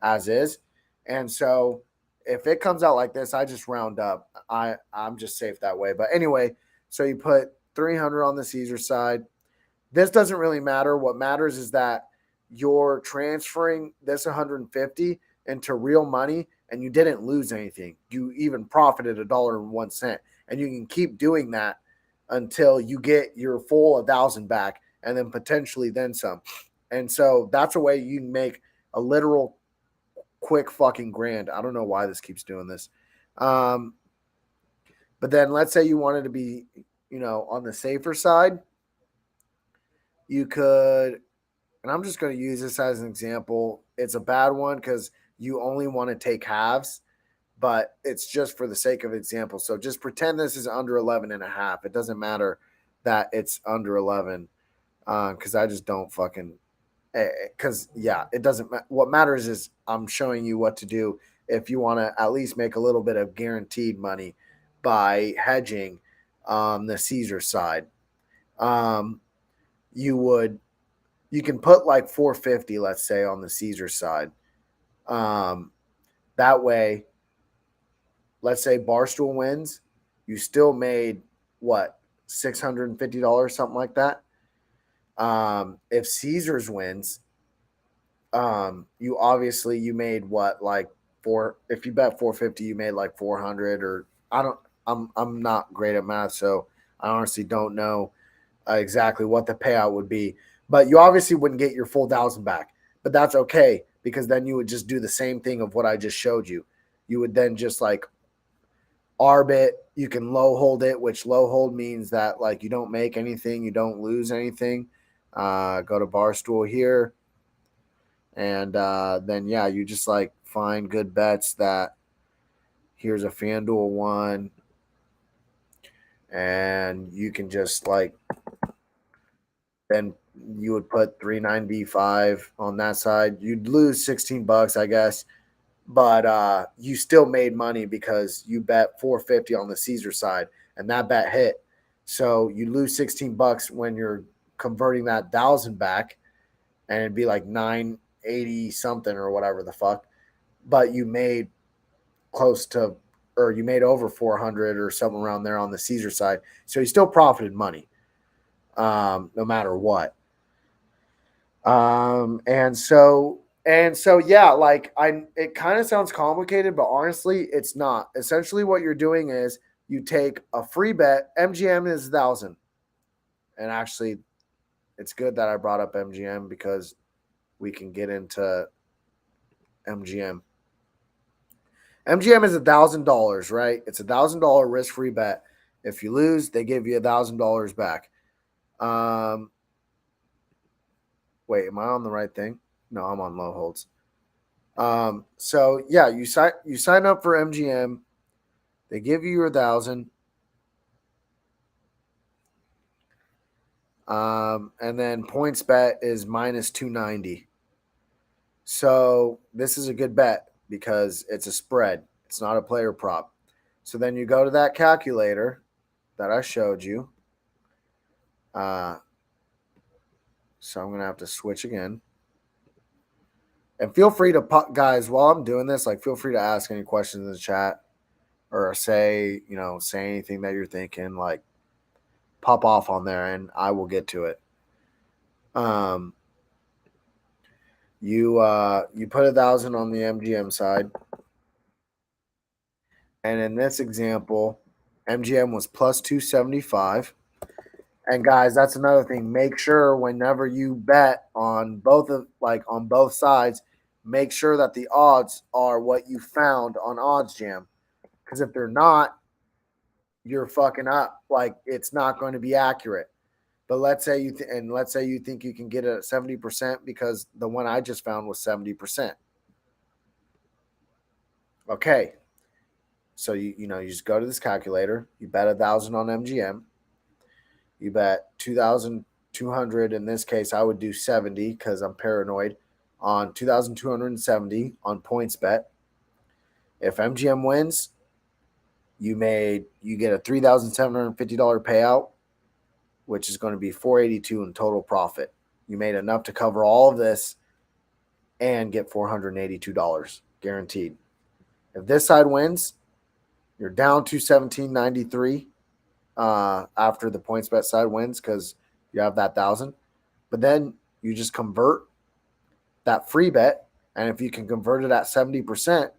as is. And so if it comes out like this, I just round up. I'm just safe that way. But anyway, so you put 300 on the Caesar side. This doesn't really matter. What matters is that you're transferring this 150 into real money and you didn't lose anything. You even profited $1.01. And you can keep doing that until you get your full 1,000 back and then potentially then some. And so that's a way you can make a literal quick fucking grand. I don't know why this keeps doing this. But then let's say you wanted to be, on the safer side, you could, and I'm just going to use this as an example. It's a bad one because you only want to take halves, but it's just for the sake of example. So just pretend this is under 11.5. It doesn't matter that it's under 11 because I just don't fucking because it doesn't what matters is I'm showing you what to do if you want to at least make a little bit of guaranteed money by hedging the Caesar side. You can put like 450, let's say, on the Caesar side. That way, let's say Barstool wins, you still made what, $650, something like that. If Caesars wins, you made what, like if you bet 450, you made like 400, or I'm not great at math, so I honestly don't know exactly what the payout would be, but you obviously wouldn't get your full 1,000 back, but that's okay because then you would just do the same thing of what I just showed you. You would then just like arbit, you can low hold it, which low hold means that like you don't make anything, you don't lose anything. Go to Barstool here. And then, you just like find good bets that here's a FanDuel one. And you can just like then you would put 395 on that side. You'd lose $16, I guess, but you still made money because you bet 450 on the Caesar side, and that bet hit. So you lose $16 when you're converting that 1,000 back, and it'd be like 980 something or whatever the fuck. But you made close to, or you made over 400 or something around there on the Caesar side. So you still profited money, no matter what. And so yeah, like it kind of sounds complicated, but honestly, it's not. Essentially, what you're doing is you take a free bet. MGM is 1,000, and actually, it's good that I brought up MGM because we can get into MGM. MGM is $1,000, right? It's $1,000 risk-free bet. If you lose, they give you $1,000 back. Wait, am I on the right thing? No, I'm on low holds. So yeah, you sign up for MGM. They give you your 1,000. And then points bet is minus 290. So this is a good bet because it's a spread. It's not a player prop. So then you go to that calculator that I showed you. So I'm going to have to switch again. And feel free to, guys, while I'm doing this, like feel free to ask any questions in the chat or say anything that you're thinking, like pop off on there and I will get to it. You put 1,000 on the MGM side. And in this example, MGM was plus 275. And guys, that's another thing. Make sure whenever you bet on both sides, make sure that the odds are what you found on OddsJam. Because if they're not, you're fucking up. Like it's not going to be accurate. But let's say you think you can get it at 70% because the one I just found was 70%. Okay. So you just go to this calculator, you bet 1,000 on MGM. You bet 2,200. In this case, I would do 70 because I'm paranoid. On 2,270 on points bet. If MGM wins, you get a $3,750 payout, which is going to be $482 in total profit. You made enough to cover all of this and get $482 guaranteed. If this side wins, you're down to $1,793 after the points bet side wins because you have that 1,000. But then you just convert that free bet, and if you can convert it at 70%,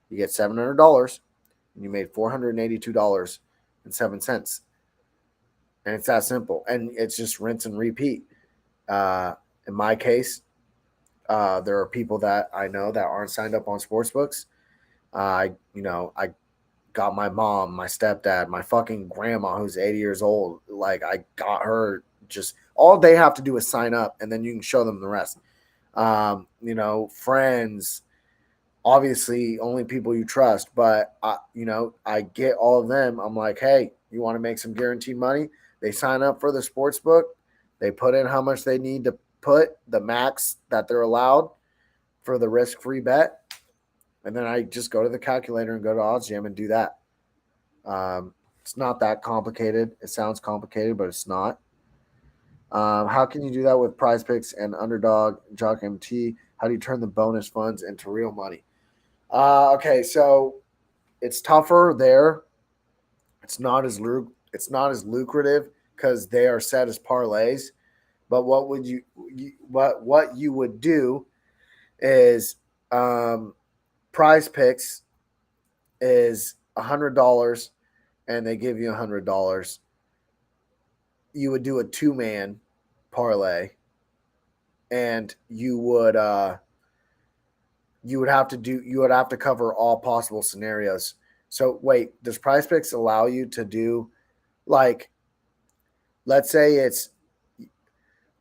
you get $700, and you made $482.07. And it's that simple, and it's just rinse and repeat. In my case, there are people that I know that aren't signed up on sportsbooks. I got my mom, my stepdad, my fucking grandma who's 80 years old. Like I got her. Just all they have to do is sign up, and then you can show them the rest. Friends, obviously only people you trust, but I get all of them. I'm like, hey, you want to make some guaranteed money? They sign up for the sports book. They put in how much they need to put, the max that they're allowed for the risk-free bet. And then I just go to the calculator and go to OddsJam and do that. It's not that complicated. It sounds complicated, but it's not. How can you do that with Prize Picks and Underdog, Jock MT? How do you turn the bonus funds into real money? Okay, so it's tougher there. It's not as lucrative because they are set as parlays. But what you would do is Prize Picks is $100 and they give you $100. You would do a 2-man parlay, and you would have to cover all possible scenarios. So wait, does Prize Picks allow you to do, like, let's say it's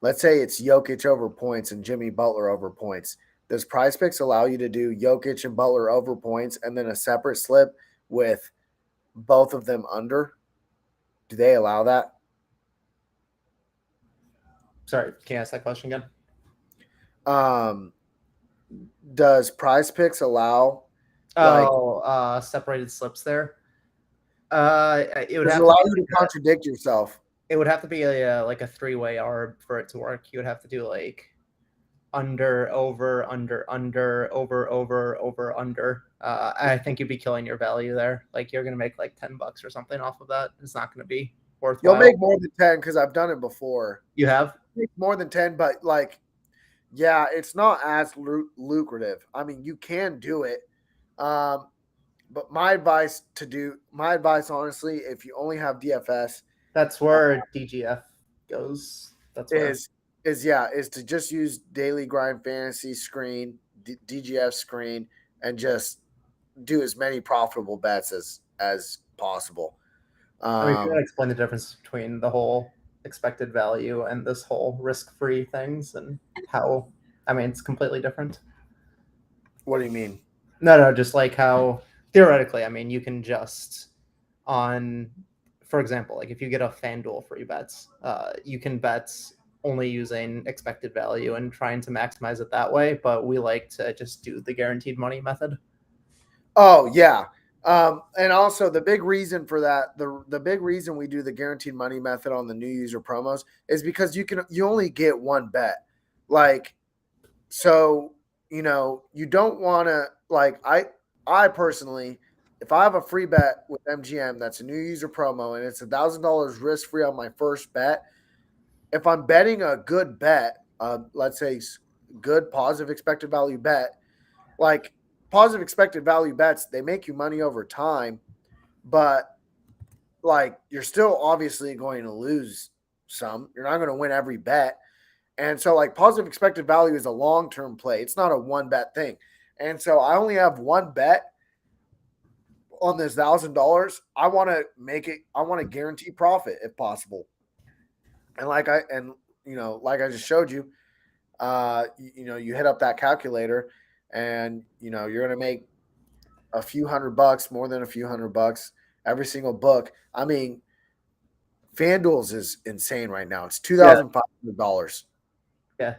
Jokic over points and Jimmy Butler over points. Does Prize Picks allow you to do Jokic and Butler over points and then a separate slip with both of them under? Do they allow that? Sorry, can you ask that question again? Does Prize Picks allow Separated slips there. It would does it have to allow be you to contradict yourself? it would have to be like a three-way arb for it to work. You would have to do like under, over, under. I think you'd be killing your value there. Like you're gonna make like $10 or something off of that. It's not gonna be worthwhile. You'll make more than 10 because I've done it before. You have? Make more than 10, but like, yeah, it's not as lucrative. I mean, you can do it. But my advice, honestly, if you only have DFS, That's where DGF goes. That's where is to just use Daily Grind Fantasy screen, DGF screen, and just do as many profitable bets as possible. I mean, if you want to explain the difference between the whole expected value and this whole risk-free things and how, I mean, it's completely different. What do you mean? No, just like how theoretically, I mean, you can just for example, like if you get a FanDuel free bets, you can bet only using expected value and trying to maximize it that way. But we like to just do the guaranteed money method. Oh yeah. And also the big reason for that, the big reason we do the guaranteed money method on the new user promos is because you only get one bet. Like, so, you don't want to, like, I personally, if I have a free bet with MGM, that's a new user promo and it's $1,000 risk free on my first bet. If I'm betting a good bet, let's say good positive expected value bet, like, positive expected value bets, they make you money over time, but like you're still obviously going to lose some. You're not going to win every bet. And so like positive expected value is a long-term play. It's not a one bet thing. And so I only have one bet on this $1,000. I want to guarantee profit if possible. And like I just showed you, you hit up that calculator and you're going to make a few $100, more than a few $100 every single book. I mean, FanDuel's is insane right now. It's $2,500. Yeah,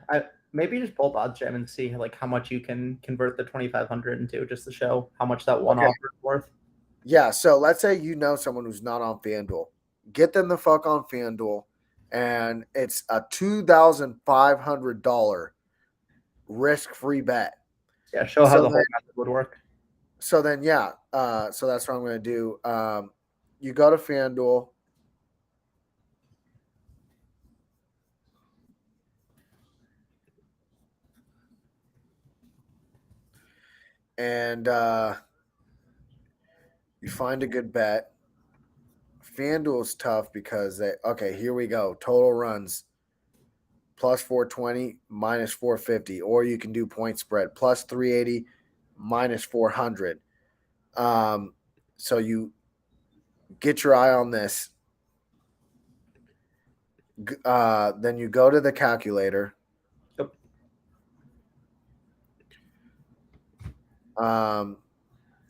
maybe just pull Odds Jam and see like how much you can convert the 2,500 into, just to show how much that one offer is worth. Yeah, so let's say someone who's not on FanDuel. Get them the fuck on FanDuel, and it's a $2,500 risk-free bet. Yeah, show how the whole method would work. So then, so that's what I'm going to do. You go to FanDuel. And you find a good bet. FanDuel's tough because here we go. Total runs plus 420, minus 450. Or you can do point spread plus 380, minus 400. So you get your eye on this. Then you go to the calculator. Yep.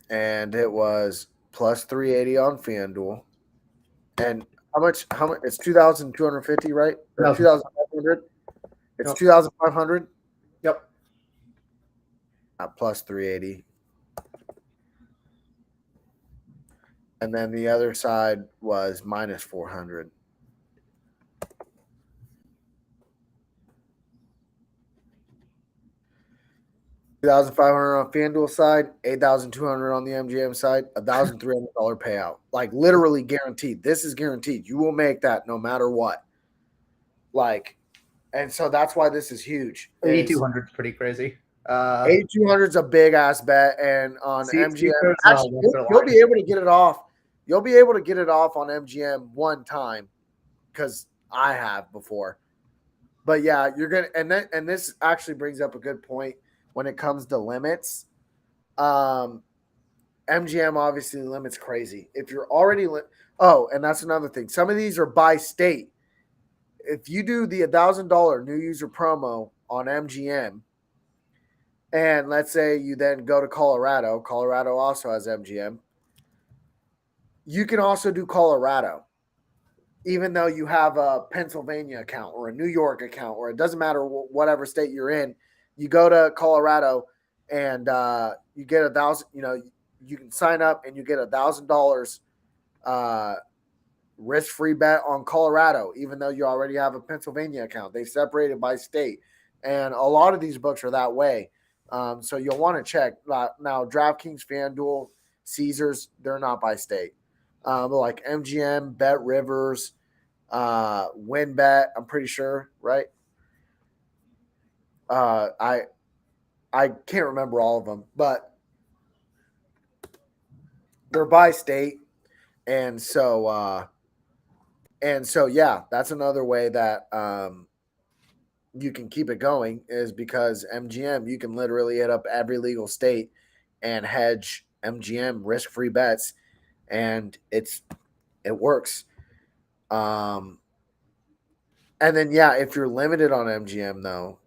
And it was plus 380 on FanDuel. And how much? It's 2,250, right? Or 2,500? It's 2,500? Yep. Plus 380. And then the other side was minus 400. $2,500 on FanDuel side, $8,200 on the MGM side, $1,300 payout. Like literally guaranteed. This is guaranteed. You will make that no matter what. Like, and so that's why this is huge. 8,200 is pretty crazy. 8,200 is a big ass bet, and on MGM, actually, you'll be able to get it off. You'll be able to get it off on MGM one time because I have before. But yeah, you're gonna, and this actually brings up a good point when it comes to limits. MGM obviously limits crazy. If you're already and that's another thing. Some of these are by state. If you do the $1,000 new user promo on MGM, and let's say you then go to Colorado also has MGM. You can also do Colorado. even though you have a Pennsylvania account or a New York account, or it doesn't matter whatever state you're in, you go to Colorado and you get 1,000. You can sign up and you get $1,000 risk-free bet on Colorado, even though you already have a Pennsylvania account. They separated by state, and a lot of these books are that way. So you'll want to check. Now, DraftKings, FanDuel, Caesars, they're not by state. But like MGM, Bet Rivers, WinBet, I'm pretty sure, right? I can't remember all of them, but they're by state, and so yeah, that's another way that you can keep it going, is because MGM, you can literally hit up every legal state and hedge MGM risk-free bets, and it works. And then yeah, if you're limited on MGM though,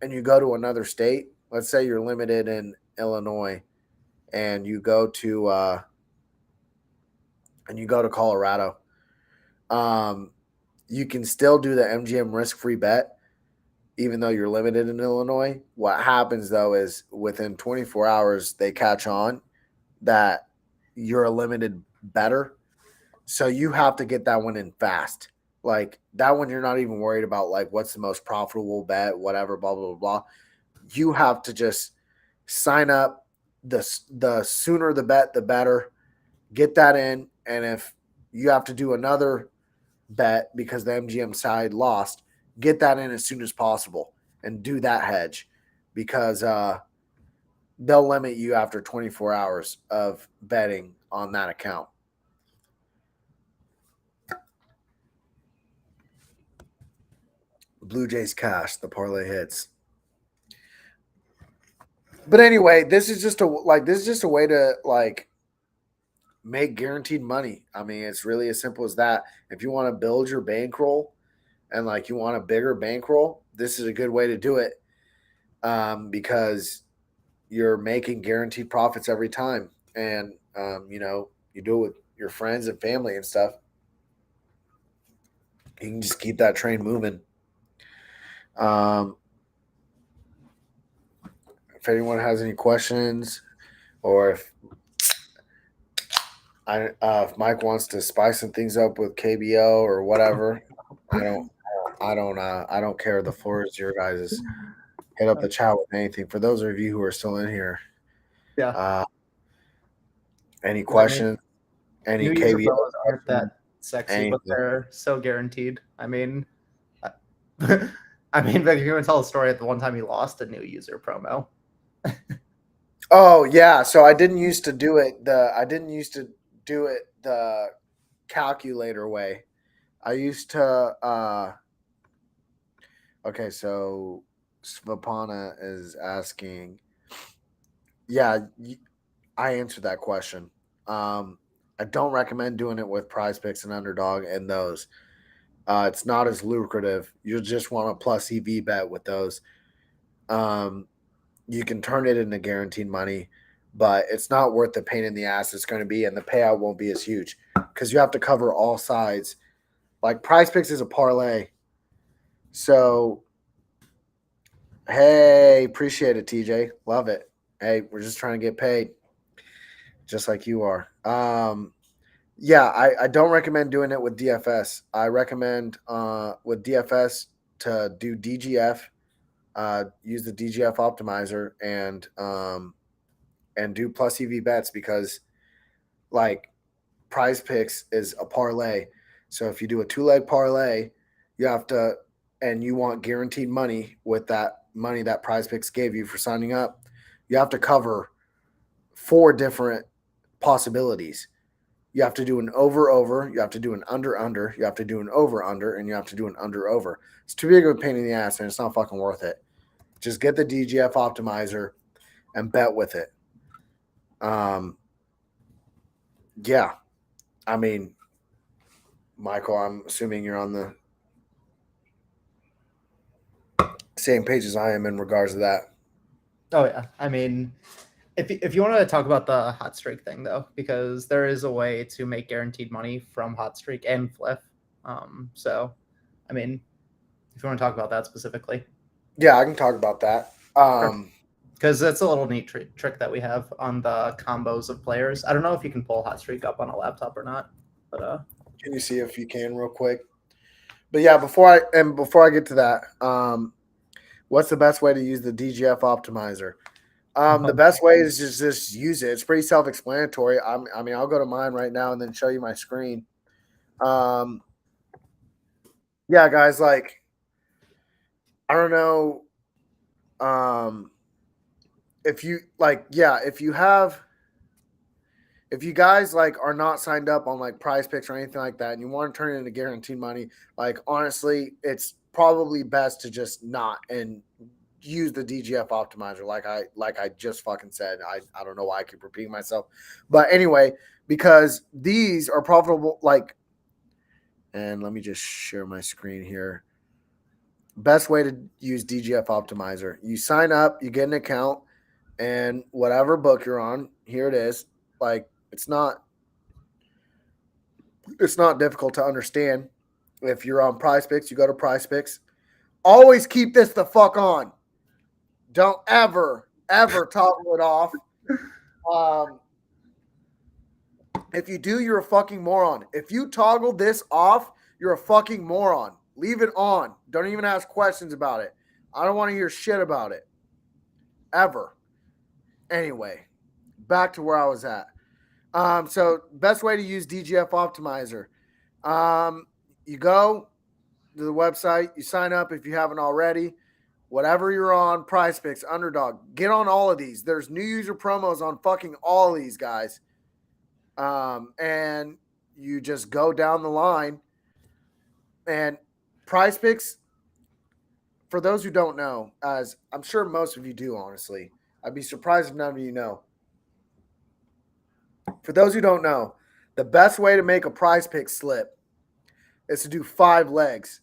and you go to another state, let's say you're limited in Illinois, and you go to Colorado, you can still do the MGM risk-free bet even though you're limited in Illinois. What happens though is within 24 hours they catch on that you're a limited better, so you have to get that one in fast. Like that one, you're not even worried about like what's the most profitable bet, whatever, blah blah blah blah. You have to just sign up. The sooner the bet, the better. Get that in, and if you have to do another bet because the MGM side lost, get that in as soon as possible and do that hedge, because they'll limit you after 24 hours of betting on that account. Blue Jays cash, the parlay hits. But anyway, this is just a way to like make guaranteed money. I mean, it's really as simple as that. If you want to build your bankroll and like you want a bigger bankroll, this is a good way to do it, because you're making guaranteed profits every time, and you do it with your friends and family and stuff. You can just keep that train moving. If anyone has any questions, or if Mike wants to spice some things up with KBO or whatever, I don't care. The floor is your guys'. Hit up the chat with anything. For those of you who are still in here, Yeah. Any questions? Any New user KBO? promos aren't that sexy, anything. but they're so guaranteed. I mean, but you can tell a story at the one time you lost a new user promo. Oh yeah, so I didn't used to do it the calculator way. I used to okay, so Svapana is asking, yeah, I answered that question. I don't recommend doing it with Prize Picks and Underdog and those. It's not as lucrative. You just want a plus EV bet with those. You can turn it into guaranteed money, but it's not worth the pain in the ass it's going to be, and the payout won't be as huge because you have to cover all sides. Like Prize Picks is a parlay. So, hey, appreciate it, TJ. Love it. Hey, we're just trying to get paid, just like you are. Yeah, I don't recommend doing it with DFS. I recommend with DFS to do DGF, use the DGF optimizer, and do plus EV bets, because like Prize Picks is a parlay. So if you do a 2-leg parlay, you have to, and you want guaranteed money with that money that Prize Picks gave you for signing up, you have to cover 4 different possibilities. You have to do an over, you have to do an under, you have to do an over, and you have to do an under. It's too big of a pain in the ass, and it's not fucking worth it. Just get the DGF optimizer and bet with it. Yeah. I mean, Michael, I'm assuming you're on the same page as I am in regards to that. Oh yeah, I mean, if you want to talk about the hot streak thing though, because there is a way to make guaranteed money from hot streak and flip. So, I mean, if you want to talk about that specifically. Yeah, I can talk about that. Because that's a little neat trick that we have on the combos of players. I don't know if you can pull Hot Streak up on a laptop or not, but Can you see if you can real quick? But yeah, before I get to that, what's the best way to use the DGF optimizer? The best way is just use it. It's pretty self-explanatory. I mean, I'll go to mine right now and then show you my screen. Yeah, guys, like I don't know if you like, yeah, if you guys like are not signed up on like Prize Picks or anything like that, and you want to turn it into guaranteed money, like honestly, it's probably best to just not and use the DGF optimizer. Like I just fucking said. I don't know why I keep repeating myself, but anyway, because these are profitable. Like, and let me just share my screen here. Best way to use DGF optimizer: you sign up, you get an account, and whatever book you're on, here it is. Like it's not difficult to understand. If you're on Prize Picks, you go to Prize Picks. Always keep this the fuck on. Don't ever toggle it off. If you do, you're a fucking moron. If you toggle this off, you're a fucking moron. Leave it on. Don't even ask questions about it. I don't want to hear shit about it. Ever. Anyway, back to where I was at. So best way to use DGF optimizer. You go to the website, you sign up if you haven't already. Whatever you're on, Prize Picks, Underdog, get on all of these. There's new user promos on fucking all of these guys. And you just go down the line. And Prize Picks, for those who don't know, as I'm sure most of you do, honestly, I'd be surprised if none of you know. For those who don't know, the best way to make a Prize Pick slip is to do 5 legs.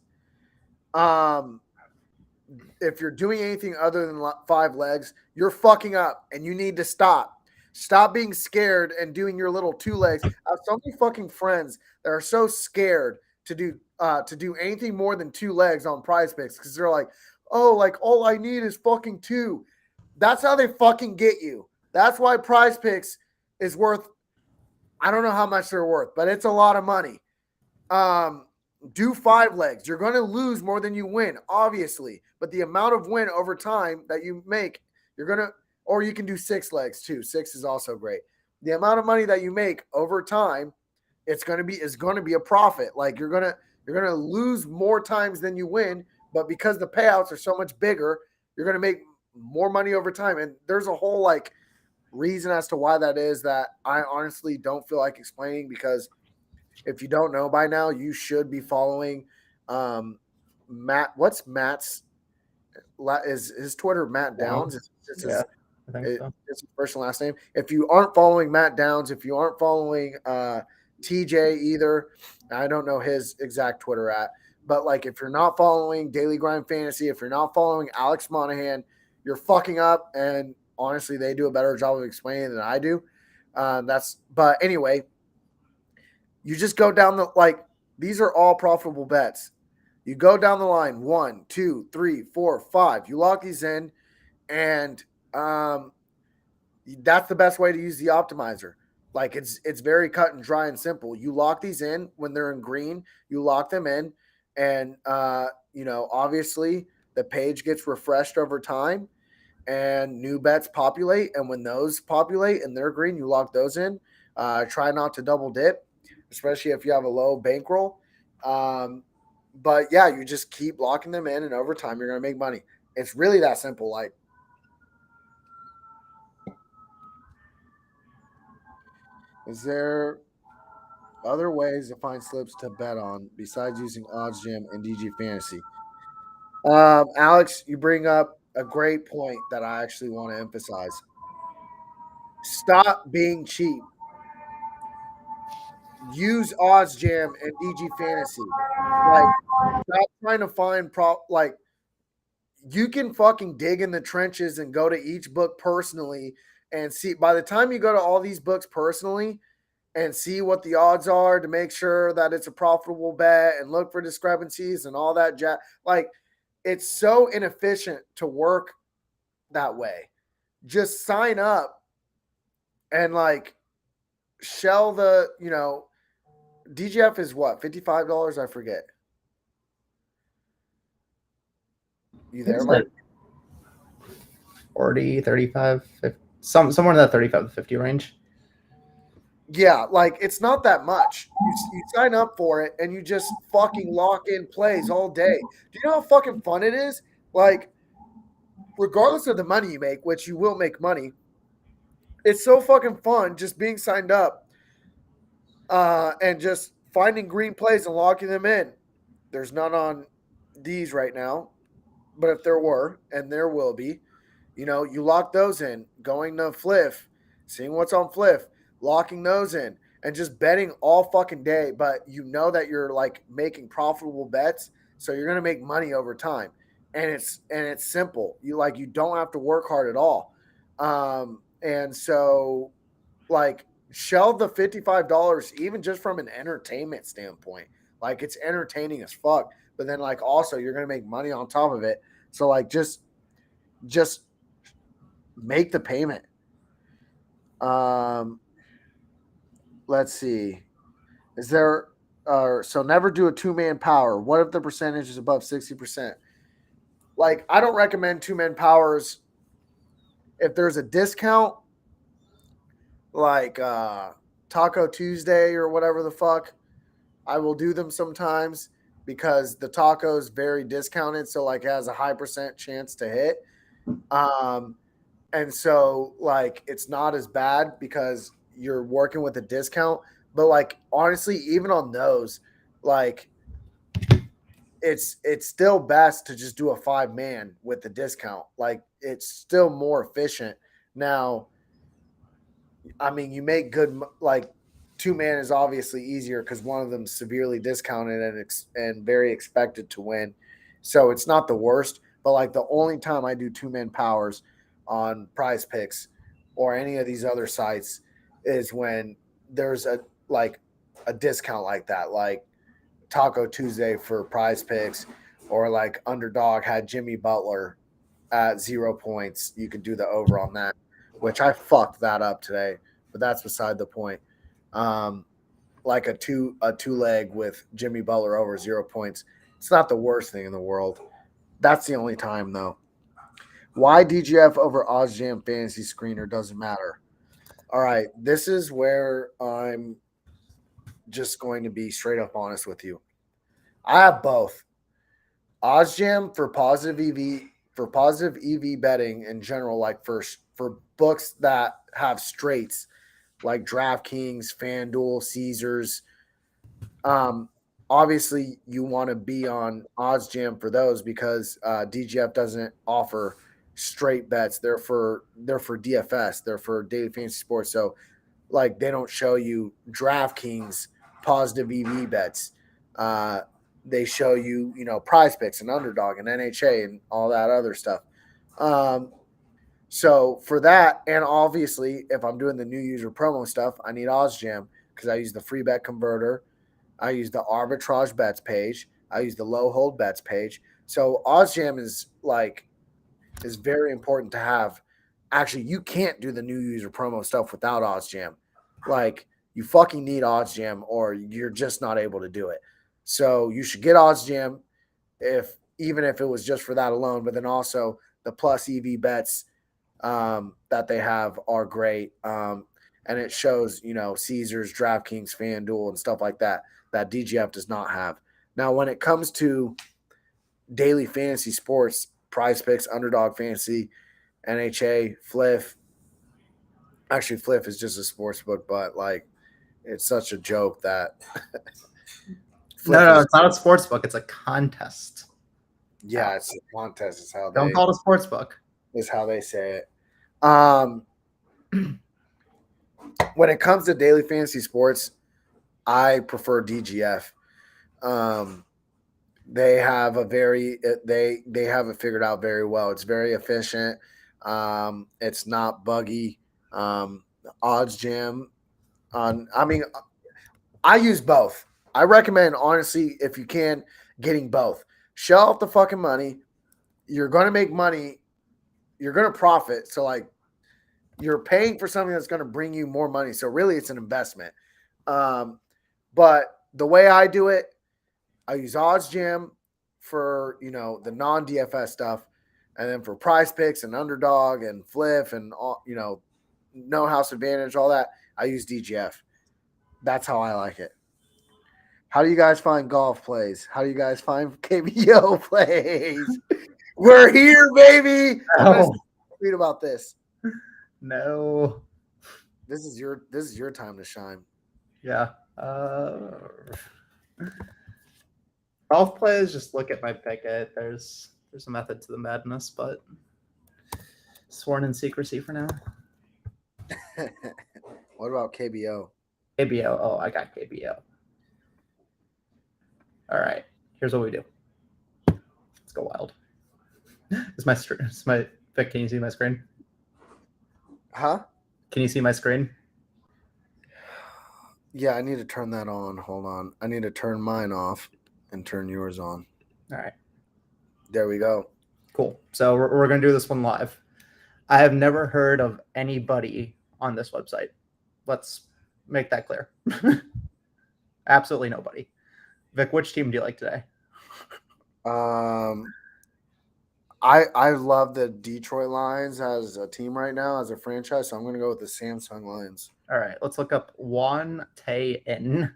If you're doing anything other than 5 legs, you're fucking up and you need to stop. Stop being scared and doing your little 2 legs. I have so many fucking friends that are so scared to do anything more than 2 legs on Prize Picks because they're like, oh, like all I need is fucking 2. That's how they fucking get you. That's why Prize Picks is worth, I don't know how much they're worth, but it's a lot of money. Do 5 legs. You're going to lose more than you win, obviously. But the amount of win over time that you make, you're going to, or you can do 6 legs too. 6 is also great. The amount of money that you make over time, it's going to be a profit. Like you're going to lose more times than you win, but because the payouts are so much bigger, you're going to make more money over time. And there's a whole like reason as to why that is that I honestly don't feel like explaining because if you don't know by now, you should be following Matt. What's Matt's? Is his Twitter Matt Downs? Yeah, I think so. It's his first and last name. If you aren't following Matt Downs, if you aren't following TJ either, I don't know his exact Twitter at, but like if you're not following Daily Grind Fantasy, if you're not following Alex Monahan, you're fucking up. And honestly, they do a better job of explaining than I do. But anyway. You just go down these are all profitable bets. You go down the line 1, 2, 3, 4, 5. You lock these in, and that's the best way to use the optimizer. Like it's very cut and dry and simple. You lock these in when they're in green. You lock them in, and obviously the page gets refreshed over time, and new bets populate. And when those populate and they're green, you lock those in. Try not to double dip, especially if you have a low bankroll. But yeah, you just keep locking them in, and over time, you're going to make money. It's really that simple. Like, is there other ways to find slips to bet on besides using Odds Gym and DG Fantasy? Alex, you bring up a great point that I actually want to emphasize. Stop being cheap. Use Odds Jam and DG Fantasy. Like, stop trying to find you can fucking dig in the trenches and go to each book personally and see. By the time you go to all these books personally and see what the odds are to make sure that it's a profitable bet and look for discrepancies and all that jazz. Like, it's so inefficient to work that way. Just sign up and like shell the, DGF is what, $55? I forget. You there, It's Mike? like 40, 35, 50, somewhere in that 35 to 50 range. Yeah, like it's not that much. You sign up for it and you just fucking lock in plays all day. Do you know how fucking fun it is? Like, regardless of the money you make, which you will make money, it's so fucking fun just being signed up and just finding green plays and locking them in. There's none on these right now, but if there were, and there will be, you lock those in, going to Fliff, seeing what's on Fliff, locking those in, and just betting all fucking day. But you know that you're like making profitable bets, so you're gonna make money over time, and it's simple. You don't have to work hard at all, and so like shell the $55 even just from an entertainment standpoint. Like, it's entertaining as fuck, but then like also you're gonna make money on top of it. So like just make the payment. Um, let's see. Is there so never do a two-man power. What if the percentage is above 60%? Like, I don't recommend two-man powers if there's a discount, like Taco Tuesday or whatever the fuck. I will do them sometimes because the taco is very discounted, so like it has a high percent chance to hit. Um, and so like it's not as bad because you're working with a discount. But like honestly, even on those, like it's still best to just do a 5-man with the discount. Like, it's still more efficient. Now, I mean, you make good, like, 2-man is obviously easier because one of them's severely discounted and very expected to win. So it's not the worst, but like the only time I do 2-man powers on Prize Picks or any of these other sites is when there's a discount like that, like Taco Tuesday for Prize Picks, or like Underdog had Jimmy Butler at 0 points. You could do the over on that, which I fucked that up today, but that's beside the point. Um, like a two leg with Jimmy Butler over 0 points. It's not the worst thing in the world. That's the only time though. Why DGF over OzJam Fantasy Screener doesn't matter. All right, this is where I'm just going to be straight up honest with you. I have both. OzJam for positive EV betting in general, like for books that have straights like DraftKings, FanDuel, Caesars. Um, Obviously you want to be on OzJam for those because DGF doesn't offer straight bets. They're for DFS. They're for daily fantasy sports. So like they don't show you DraftKings positive EV bets. Uh, they show you, Prize Picks and Underdog and NHA and all that other stuff. Um, so for that, and obviously, if I'm doing the new user promo stuff, I need OzJam because I use the free bet converter. I use the arbitrage bets page. I use the low hold bets page. So OzJam is very important to have. Actually, you can't do the new user promo stuff without OzJam. Like, you fucking need OzJam or you're just not able to do it. So you should get OzJam even if it was just for that alone. But then also the plus EV bets that they have are great. And it shows, Caesars, DraftKings, FanDuel, and stuff like that DGF does not have. Now, when it comes to daily fantasy sports, Prize Picks, Underdog Fantasy, NHA, Fliff. Actually, Fliff is just a sports book, but like it's such a joke that No, it's not a sports book. It's a contest. Yeah, it's a contest. Is how Don't call it a sports book. Is how they say it. When it comes to daily fantasy sports, I prefer DGF. They have they have it figured out very well. It's very efficient. It's not buggy. OddsJam I mean, I use both. I recommend, honestly, if you can, getting both. Shell out the fucking money. You're going to make money. You're going to profit. So, like, you're paying for something that's going to bring you more money. So, really, it's an investment. But the way I do it, I use OddsJam for, the non-DFS stuff. And then for prize picks and underdog and flip and, all, no house advantage, all that, I use DGF. That's how I like it. How do you guys find golf plays? How do you guys find KBO plays? We're here, baby. I'm gonna tweet about this. No. This is your time to shine. Yeah. Golf plays, just look at my picket. There's a method to the madness, but sworn in secrecy for now. What about KBO? KBO. Oh, I got KBO. All right. Here's what we do. Let's go wild. Is my Vic, can you see my screen? Huh? Can you see my screen? Yeah, I need to turn that on. Hold on. I need to turn mine off and turn yours on. All right. There we go. Cool. So we're going to do this one live. I have never heard of anybody on this website. Let's make that clear. Absolutely nobody. Vic, which team do you like today? I love the Detroit Lions as a team right now, as a franchise, so I'm going to go with the Samsung Lions. All right, let's look up Juan Tay-in.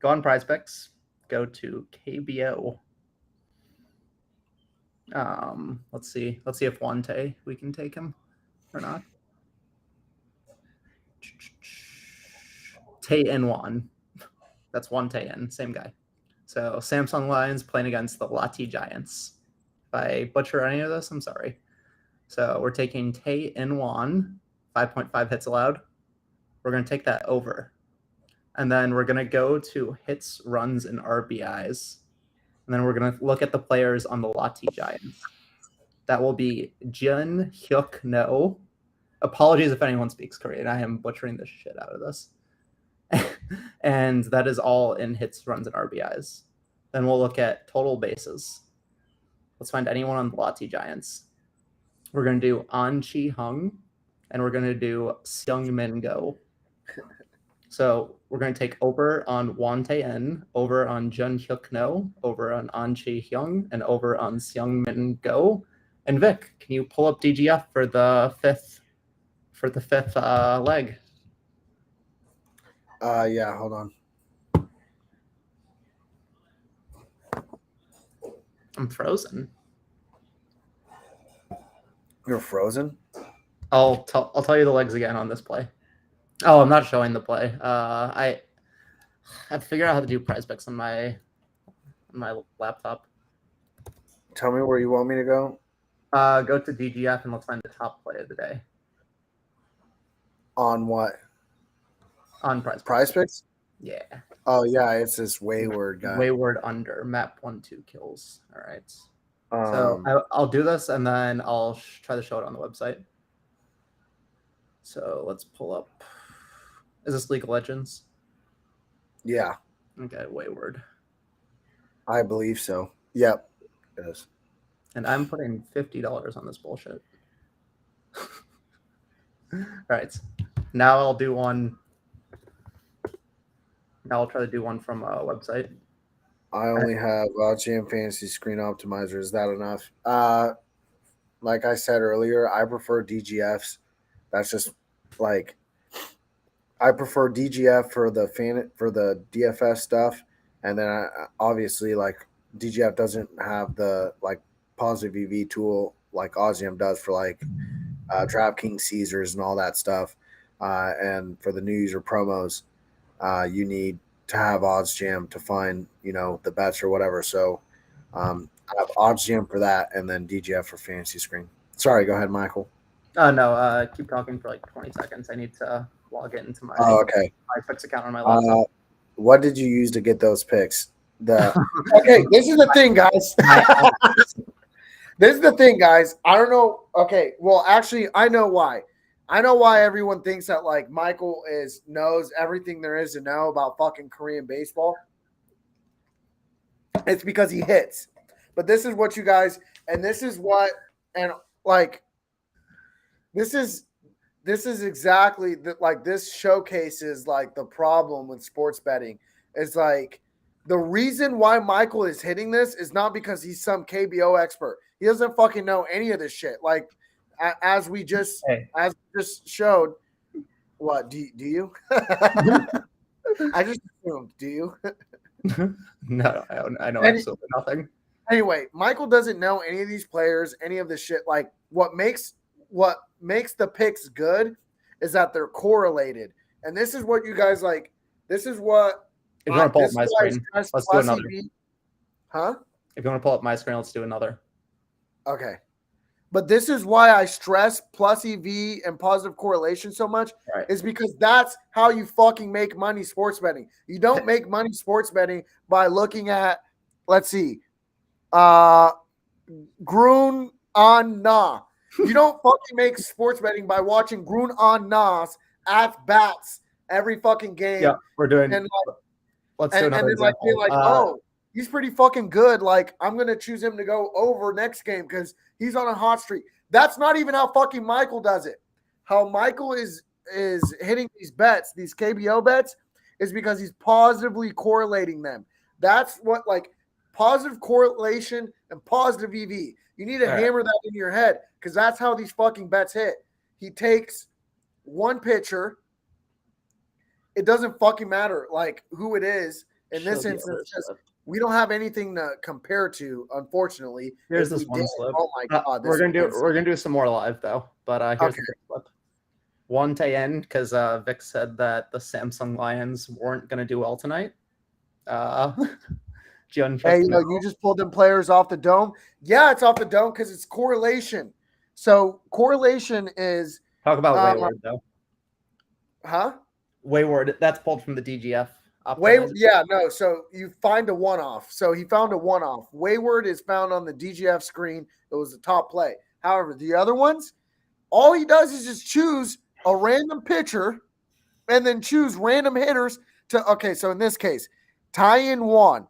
Go on Prize Picks. Go to KBO. Let's see if Juan Tay, we can take him or not. Tay-in Juan. That's Juan Tay-in, same guy. So Samsung Lions playing against the Lati Giants. If I butcher any of this, I'm sorry. So we're taking Tay-in Juan, 5.5 hits allowed. We're going to take that over. And then we're going to go to hits, runs, and RBIs. And then we're going to look at the players on the Lati Giants. That will be Jun Hyuk No. Apologies if anyone speaks Korean. I am butchering the shit out of this. And that is all in hits, runs, and RBIs. Then we'll look at total bases. Let's find anyone on the Lati Giants. We're going to do An Chi Hung, and we're going to do Seung Min Go. So we're going to take over on Juan Tae-in, over on Jun Hyuk No, over on An Chi Hyung, and over on Seung Min Go. And Vic, can you pull up DGF for the fifth leg? Yeah, hold on. I'm frozen. You're frozen? I'll tell you the legs again on this play. Oh, I'm not showing the play. I have to figure out how to do prize picks on my laptop. Tell me where you want me to go. Go to DGF and let's find the top play of the day. On what? On prize picks. Prize picks? Yeah. Oh yeah, it's this Wayward guy. Wayward under map 1-2 kills. All right. So I'll do this and then I'll try to show it on the website. So let's pull up. Is this League of Legends? Yeah. Okay, Wayward. I believe so. Yep. It is. And I'm putting $50 on this bullshit. All right. Now I'll do one. Now I'll try to do one from a website. I only have Jam Fantasy Screen Optimizer. Is that enough? Like I said earlier, I prefer DGFs. That's just like I prefer DGF for the DFS stuff, and then obviously like DGF doesn't have the like positive EV tool like OddsJam does for like DraftKings Caesars and all that stuff, and for the new user promos, you need to have OddsJam to find the bets or whatever. So I have OddsJam for that, and then DGF for Fantasy Screen. Sorry, go ahead, Michael. No, keep talking for like 20 seconds. I need to log into my my picks account on my laptop. What did you use to get those picks? Okay, this is the thing, guys. This is the thing, guys. I don't know. Okay, well, actually, I know why. I know why everyone thinks that like Michael knows everything there is to know about fucking Korean baseball. It's because he hits. But this is what you guys, and this is what, and like, this is exactly like this showcases like the problem with sports betting. It's like the reason why Michael is hitting this is not because he's some KBO expert. He doesn't fucking know any of this shit. Like as we just showed. What do you? I just assumed. Do you? No, I know absolutely nothing. Anyway, Michael doesn't know any of these players, any of this shit. Like what makes the picks good is that they're correlated. And this is what you guys like. This is what if you want to pull up my screen, let's do another. Huh? If you want to pull up my screen, let's do another. Okay. But this is why I stress plus EV and positive correlation so much, is because that's how you fucking make money sports betting. You don't make money sports betting by looking at, let's see, Groen on Na. You don't fucking make sports betting by watching Groen on Na's at bats every fucking game. Yeah, we're doing. And like, let's do another example. Like, be like, oh, he's pretty fucking good. Like, I'm gonna choose him to go over next game because he's on a hot streak. That's not even how fucking Michael does it. How Michael is hitting these bets, these KBO bets, is because he's positively correlating them. That's what, like, positive correlation and positive EV. You need to hammer that in your head because that's how these fucking bets hit. He takes one pitcher. It doesn't fucking matter, like, who it is. In this instance, we don't have anything to compare to, unfortunately. Here's this one slip. Oh my god! We're gonna do some more live though, but here's the slip. One to end because Vic said that the Samsung Lions weren't gonna do well tonight. Hey, you just pulled them players off the dome. Yeah, it's off the dome because it's correlation. So correlation is talk about Wayward though. Huh? Wayward. That's pulled from the DGF. So you find a one-off. So he found a one-off. Wayward is found on the DGF screen. It was the top play. However, the other ones, all he does is just choose a random pitcher and then choose random hitters to. Okay, so in this case, tie-in one,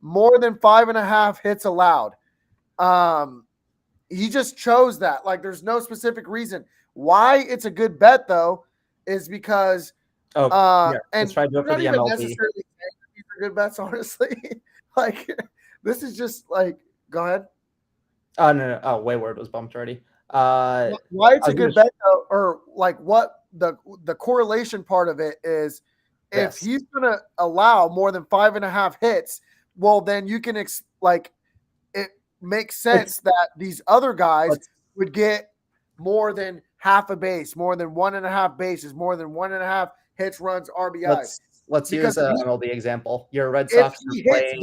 more than 5.5 hits allowed. He just chose that. Like, there's no specific reason why it's a good bet though. Is because. And let's try to do it for the MLB. Necessarily these are good bets, honestly. Like, this is just like, go ahead. No. Oh, Wayward was bumped already. Why it's a good bet though, or like what the correlation part of it is, if he's gonna allow more than 5.5 hits, well then you can it makes sense that these other guys would get more than half a base, more than 1.5 bases, more than 1.5 hits, runs, RBIs. Let's use an MLB example. Your Red Sox are playing.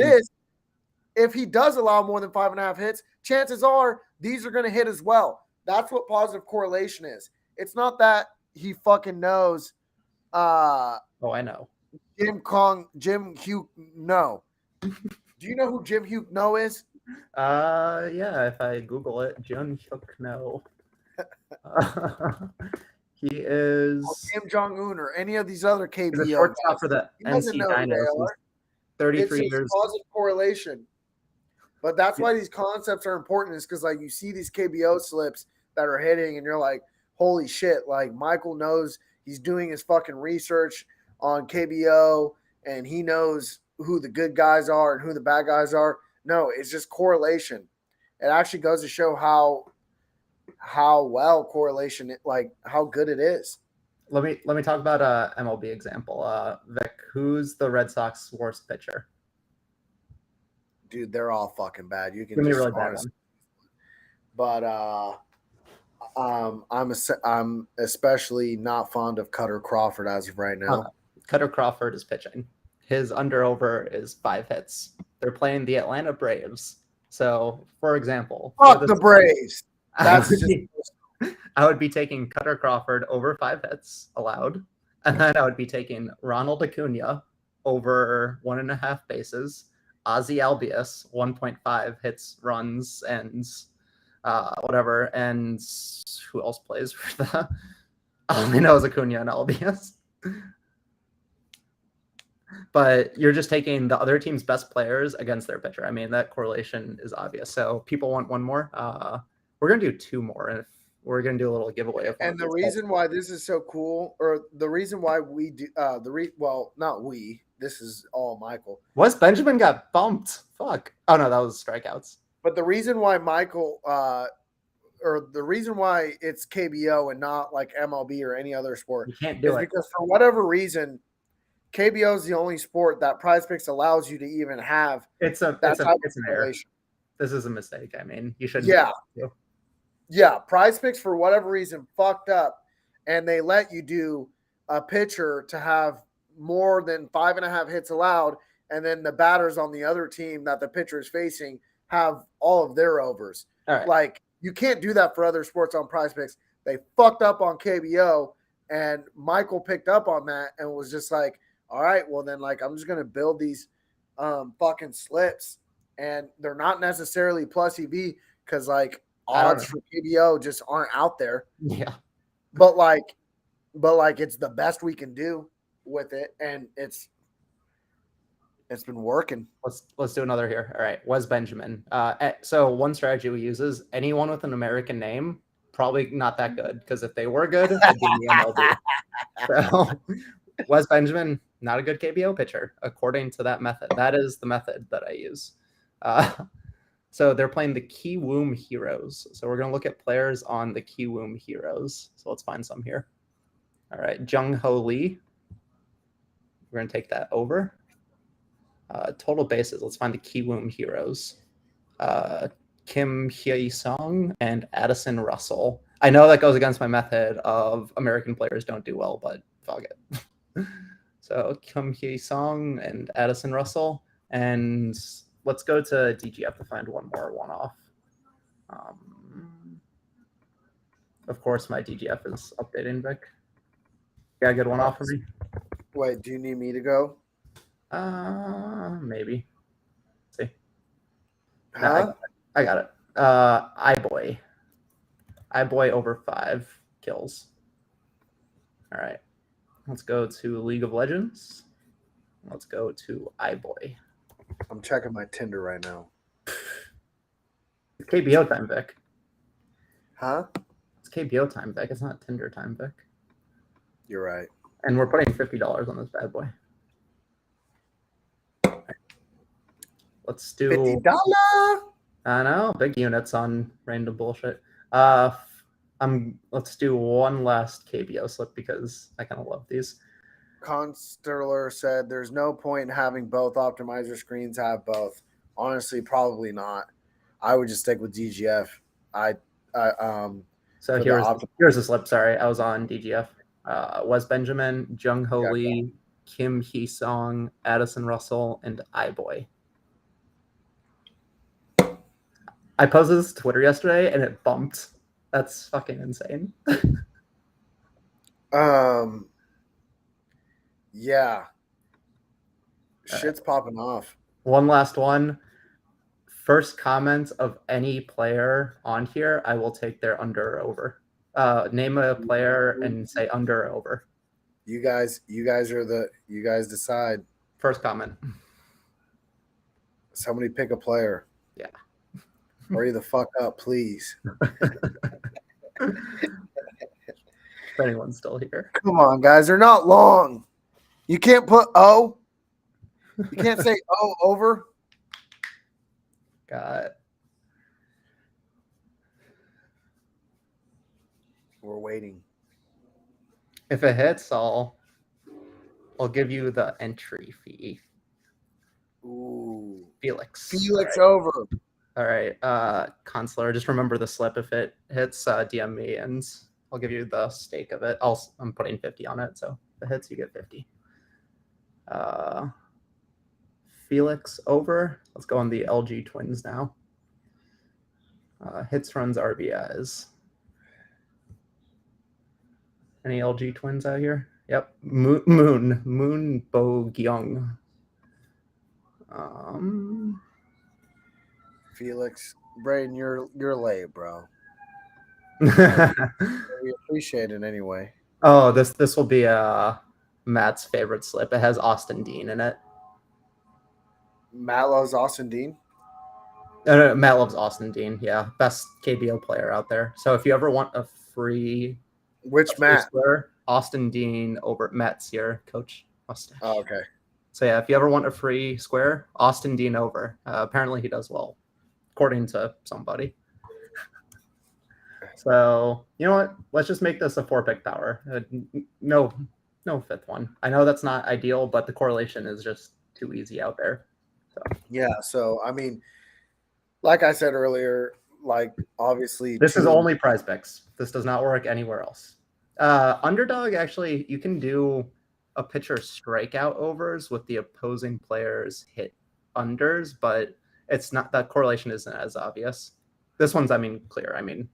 If he does allow more than 5.5 hits, chances are these are going to hit as well. That's what positive correlation is. It's not that he fucking knows. I know. Jim Hugh. No. Do you know who Jim Hugh No is? Yeah. If I Google it, Jim Hugh No. He is Kim Jong-un or any of these other KBO. The shortstop for the NC Dinos. 33 years. Positive correlation. But that's why these concepts are important, is because like you see these KBO slips that are hitting and you're like, holy shit, like Michael knows, he's doing his fucking research on KBO and he knows who the good guys are and who the bad guys are. No, it's just correlation. It actually goes to show how well correlation, like how good it is. Let me talk about a MLB example. Vic, who's the Red Sox worst pitcher? Dude, they're all fucking bad. You can give me a really bad one. But I'm especially not fond of Cutter Crawford as of right now. Cutter Crawford is pitching. His under/over is 5 hits. They're playing the Atlanta Braves. So, for example, fuck the Braves. I would be taking Cutter Crawford over 5 hits allowed, and then I would be taking Ronald Acuna over 1.5 bases, Ozzy Albies 1.5 hits, runs, and whatever, and who else plays for the I know it's Acuna and LBS. But you're just taking the other team's best players against their pitcher. I mean, that correlation is obvious. So people want one more. We're going to do two more. And if we're going to do a little giveaway of one. And the reason why this is so cool, or the reason why we do, not we, this is all Michael. Wes Benjamin got bumped. Fuck. Oh, no, that was strikeouts. But the reason why Michael, or the reason why it's KBO and not like MLB or any other sport, you can't do is it because for whatever reason, KBO is the only sport that PrizePicks allows you to even have. It's an error. This is a mistake. I mean, you shouldn't. Yeah, PrizePicks for whatever reason fucked up, and they let you do a pitcher to have more than 5.5 hits allowed, and then the batters on the other team that the pitcher is facing have all of their overs. Right. Like, you can't do that for other sports on PrizePicks. They fucked up on KBO, and Michael picked up on that and was just like, all right, well then, like, I'm just gonna build these fucking slips, and they're not necessarily plus EV because like odds for KBO just aren't out there. Yeah, but like it's the best we can do with it, and it's been working. Let's do another here. All right, Wes Benjamin. So one strategy we use is anyone with an American name, probably not that good, because if they were good, they'd be in the MLB. So Wes Benjamin, not a good KBO pitcher, according to that method. That is the method that I use. So they're playing the Kiwoom Heroes. So we're going to look at players on the Kiwoom Heroes. So let's find some here. All right, Jung Ho Lee. We're going to take that over. Total bases. Let's find the Kiwoom Heroes. Kim Hye-sung and Addison Russell. I know that goes against my method of American players don't do well, but fuck it. So Kim Hye-sung and Addison Russell. And let's go to DGF to find one more one-off. Of course, my DGF is updating, Vic. Got a good one-off for me? Wait, do you need me to go? Maybe. Let's see. Huh? No, I got it. iBoy. iBoy over 5 kills. All right. Let's go to League of Legends. Let's go to iBoy. I'm checking my Tinder right now. It's KBO time, Vic. Huh? It's KBO time, Vic. It's not Tinder time, Vic. You're right. And we're putting $50 on this bad boy. Let's do $50. I know, big units on random bullshit. Let's do one last KBO slip because I kind of love these. Constellar said there's no point in having both optimizer screens have both. Honestly, probably not. I would just stick with DGF. So here's a slip. Sorry, I was on DGF. Wes Benjamin, Jung Ho Lee, Kim Hye-sung, Addison Russell, and iBoy. I posted this to Twitter yesterday and it bumped. That's fucking insane. Yeah. Shit's popping off. One last one. First comment of any player on here, I will take their under or over. Name a player and say under or over. You guys decide. First comment. Somebody pick a player. Yeah. Hurry the fuck up, please. If anyone's still here. Come on, guys. They're not long. You can't put O. You can't say O over. Got it. We're waiting. If it hits, I'll give you the entry fee. Ooh. Felix right. Over. All right. Consular, just remember the slip. If it hits, DM me and I'll give you the stake of it. I'm putting 50 on it, so if it hits, you get 50. Felix over. Let's go on the LG Twins now. Hits, runs, RBIs. Any LG Twins out here? Yep. Moon Bo Gyung. Felix, Braden, you're late, bro. We appreciate it anyway. Oh, this will be Matt's favorite slip. It has Austin Dean in it. Matt loves Austin Dean. No, Matt loves Austin Dean. Yeah, best KBO player out there. So if you ever want a free Matt? square, Austin Dean over Matt's your coach mustache. Oh, okay. So yeah, if you ever want a free square, Austin Dean over. Apparently he does well, according to somebody. So you know what? Let's just make this a 4-pick power. No fifth one. I know that's not ideal, but the correlation is just too easy out there. So. Yeah. So I mean, like I said earlier, like obviously this is only Prize Picks. This does not work anywhere else. Underdog, actually, you can do a pitcher strikeout overs with the opposing players hit unders, but it's not, that correlation isn't as obvious. This one's, clear.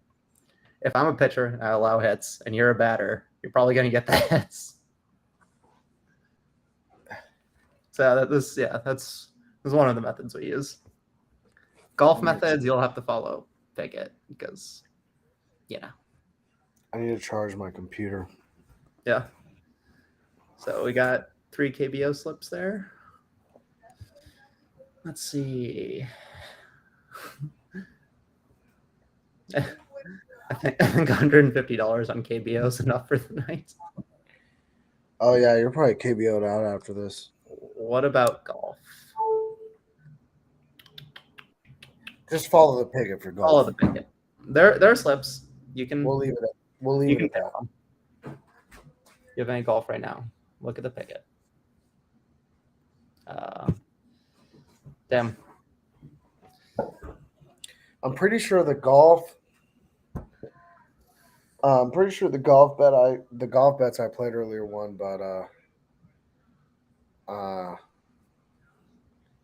If I'm a pitcher and I allow hits and you're a batter, you're probably going to get the hits. So this is one of the methods we use. Golf methods, you'll have to follow Pickett because, I need to charge my computer. Yeah. So we got 3 KBO slips there. Let's see. I think $150 on KBO is enough for the night. Oh yeah, you're probably KBO'd out after this. What about golf? Just follow the Pickett for golf. Follow the Pickett. There are slips. You can. We'll leave it at that. You have any golf right now? Look at the Pickett. Damn. I'm pretty sure the golf. I'm pretty sure the golf bets I played earlier won, but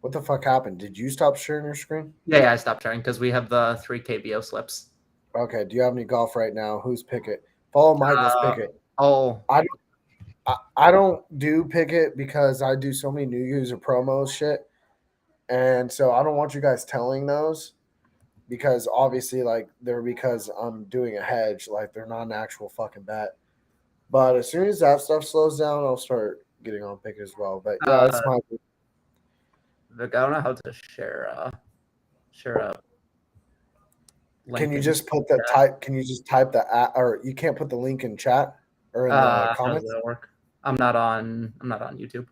what the fuck happened? Did you stop sharing your screen? Yeah, I stopped sharing because we have the 3 KBO slips. Okay. Do you have any golf right now? Who's Pickett? Follow Michael's Pickett. Oh, I don't do Pickett because I do so many new user promos shit, and so I don't want you guys telling those. Because obviously, like, they're because I'm doing a hedge, like they're not an actual fucking bet. But as soon as that stuff slows down, I'll start getting on Pickett as well. But yeah, it's my. I don't know how to share a link. Can you just put the type? Can you just type the or you can't put the link in chat or in the comments? How does that work? I'm not on YouTube.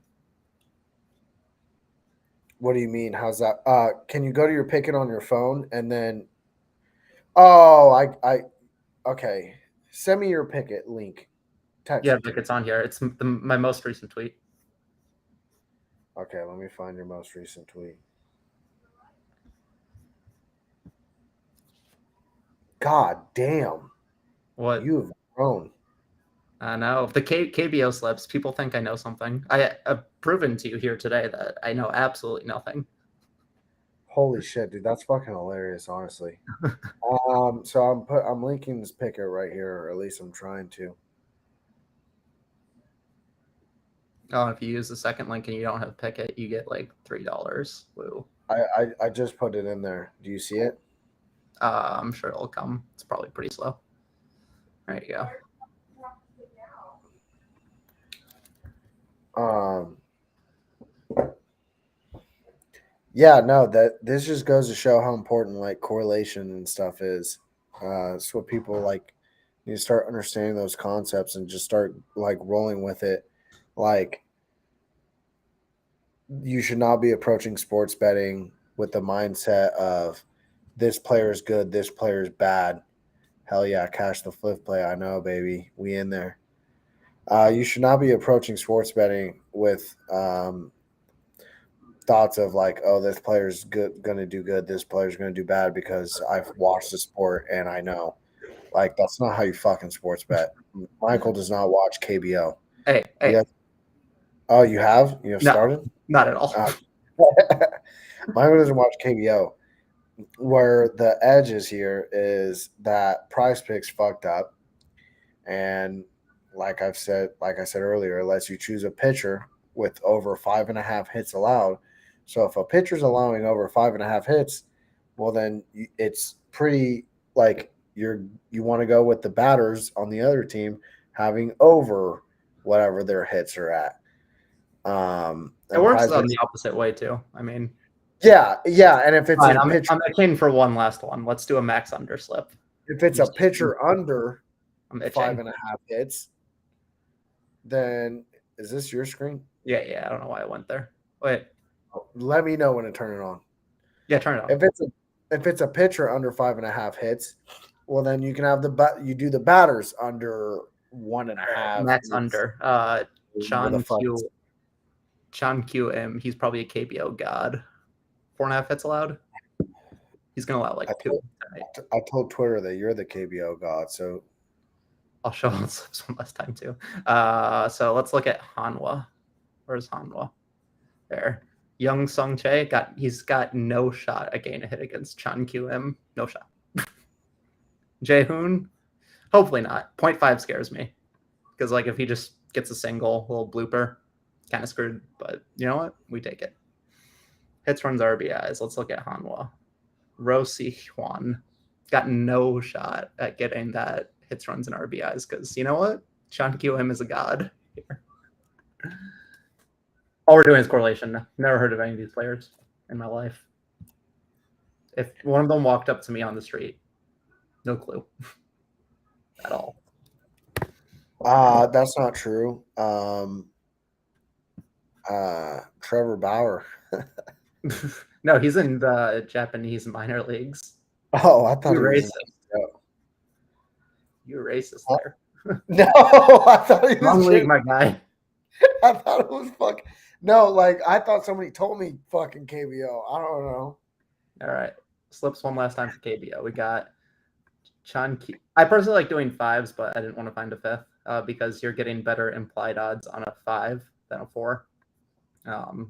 What do you mean? How's that? Can you go to your Pickett on your phone and then? Oh, okay. Send me your Pickett link. Text. Yeah, like it's on here. It's my most recent tweet. Okay, let me find your most recent tweet. God damn. What? You've grown. I know. The KBO slips, people think I know something. I've proven to you here today that I know absolutely nothing. Holy shit, dude. That's fucking hilarious, honestly. So I'm linking this Pickett right here, or at least I'm trying to. Oh, if you use the second link and you don't have Pickett, you get like $3. Woo. I just put it in there. Do you see it? I'm sure it'll come. It's probably pretty slow. There you go. Yeah, no, this just goes to show how important like correlation and stuff is. It's what people like need to start understanding those concepts and just start like rolling with it. Like, you should not be approaching sports betting with the mindset of this player is good, this player is bad. Hell yeah, cash the flip play. I know, baby. We in there. You should not be approaching sports betting with thoughts of like, oh, this player's going to do good, this player's going to do bad because I've watched the sport and I know. Like, that's not how you fucking sports bet. Michael does not watch KBO. Hey. Oh, you have? You have started? Not at all. Michael doesn't watch KBO. Where the edge is here is that Prize Picks fucked up, and like I said earlier, it lets you choose a pitcher with over 5.5 hits allowed. So if a pitcher's allowing over 5.5 hits, well then it's pretty like you want to go with the batters on the other team having over whatever their hits are at. It works on the opposite way too. I mean, yeah, and if it's fine, a pitcher, I'm itching for one last one. Let's do a max under slip. if it's a pitcher under I'm itching. 5.5 hits, then is this your screen? Yeah. I don't know why I went there. Wait. Let me know when to turn it on. Yeah, turn it on. If it's a pitcher under 5.5 hits, well then you can have you do the batters under 1.5. Max under. Chan QM. He's probably a KBO god. 4.5 hits allowed. He's gonna allow like 2 tonight. I told Twitter that you're the KBO god, so I'll show him slips one last time too. So let's look at Hanwha. Where's Hanwha? There. Young Sung Chae he's got no shot at getting a hit against Chan QM. No shot. Jae-hoon, hopefully not. 0.5 scares me. Because like if he just gets a single, little blooper, kind of screwed. But you know what? We take it. Hits, runs, RBIs. Let's look at Hanwha. Ro Si-hwan got no shot at getting that hits, runs, and RBIs because you know what? Chan QM is a god here. All we're doing is correlation. Never heard of any of these players in my life. If one of them walked up to me on the street, no clue at all. That's not true. Trevor Bauer. No, he's in the Japanese minor leagues. Oh, I thought you he was racist. You're racist there. No, I thought he was wrong league, my guy. I thought it was fucking no. Like I thought somebody told me fucking KBO. I don't know. All right, slips one last time for KBO. We got Chan. I personally like doing 5s, but I didn't want to find a 5th because you're getting better implied odds on a 5 than a 4.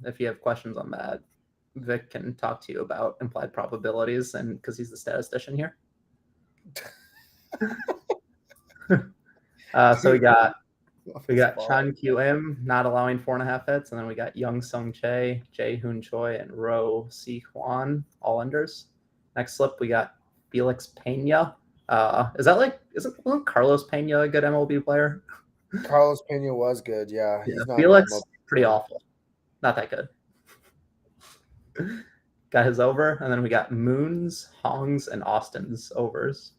If you have questions on that, Vic can talk to you about implied probabilities, and because he's the statistician here. So we got Chan QM not allowing 4.5 hits, and then we got Young Sung Chae, Jae-hoon Choi, and Ro Si-hwan all unders. Next slip we got Felix Pena. Wasn't Carlos Pena a good MLB player? Carlos Pena was good, yeah. He's not Felix pretty awful. Not that good. Got his over, and then we got Moon's, Hong's, and Austin's overs.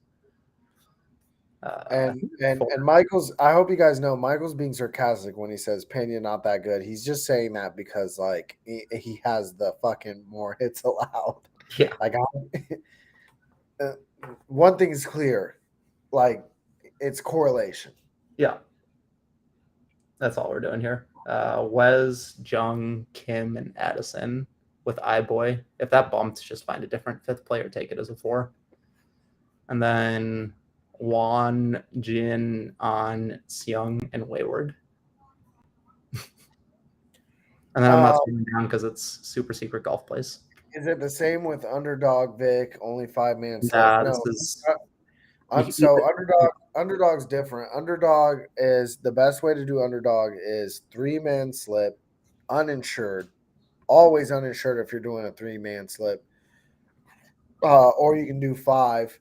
And Michael's, I hope you guys know, Michael's being sarcastic when he says Pena not that good. He's just saying that because like he has the fucking more hits allowed. Yeah. Like one thing is clear, like it's correlation. Yeah. That's all we're doing here. Wes, Jung, Kim, and Addison with iBoy. If that bumps, just find a different 5th player, take it as a 4. And then Wan, Jin, An, Seung, and Wayward. And then I'm not scrolling down because it's super secret golf place. Is it the same with Underdog, Vic? Only 5-man slip? Nah, no. So Underdog's different. Underdog is the best way to do Underdog is 3-man slip, uninsured, always uninsured if you're doing a 3-man slip, or you can do 5.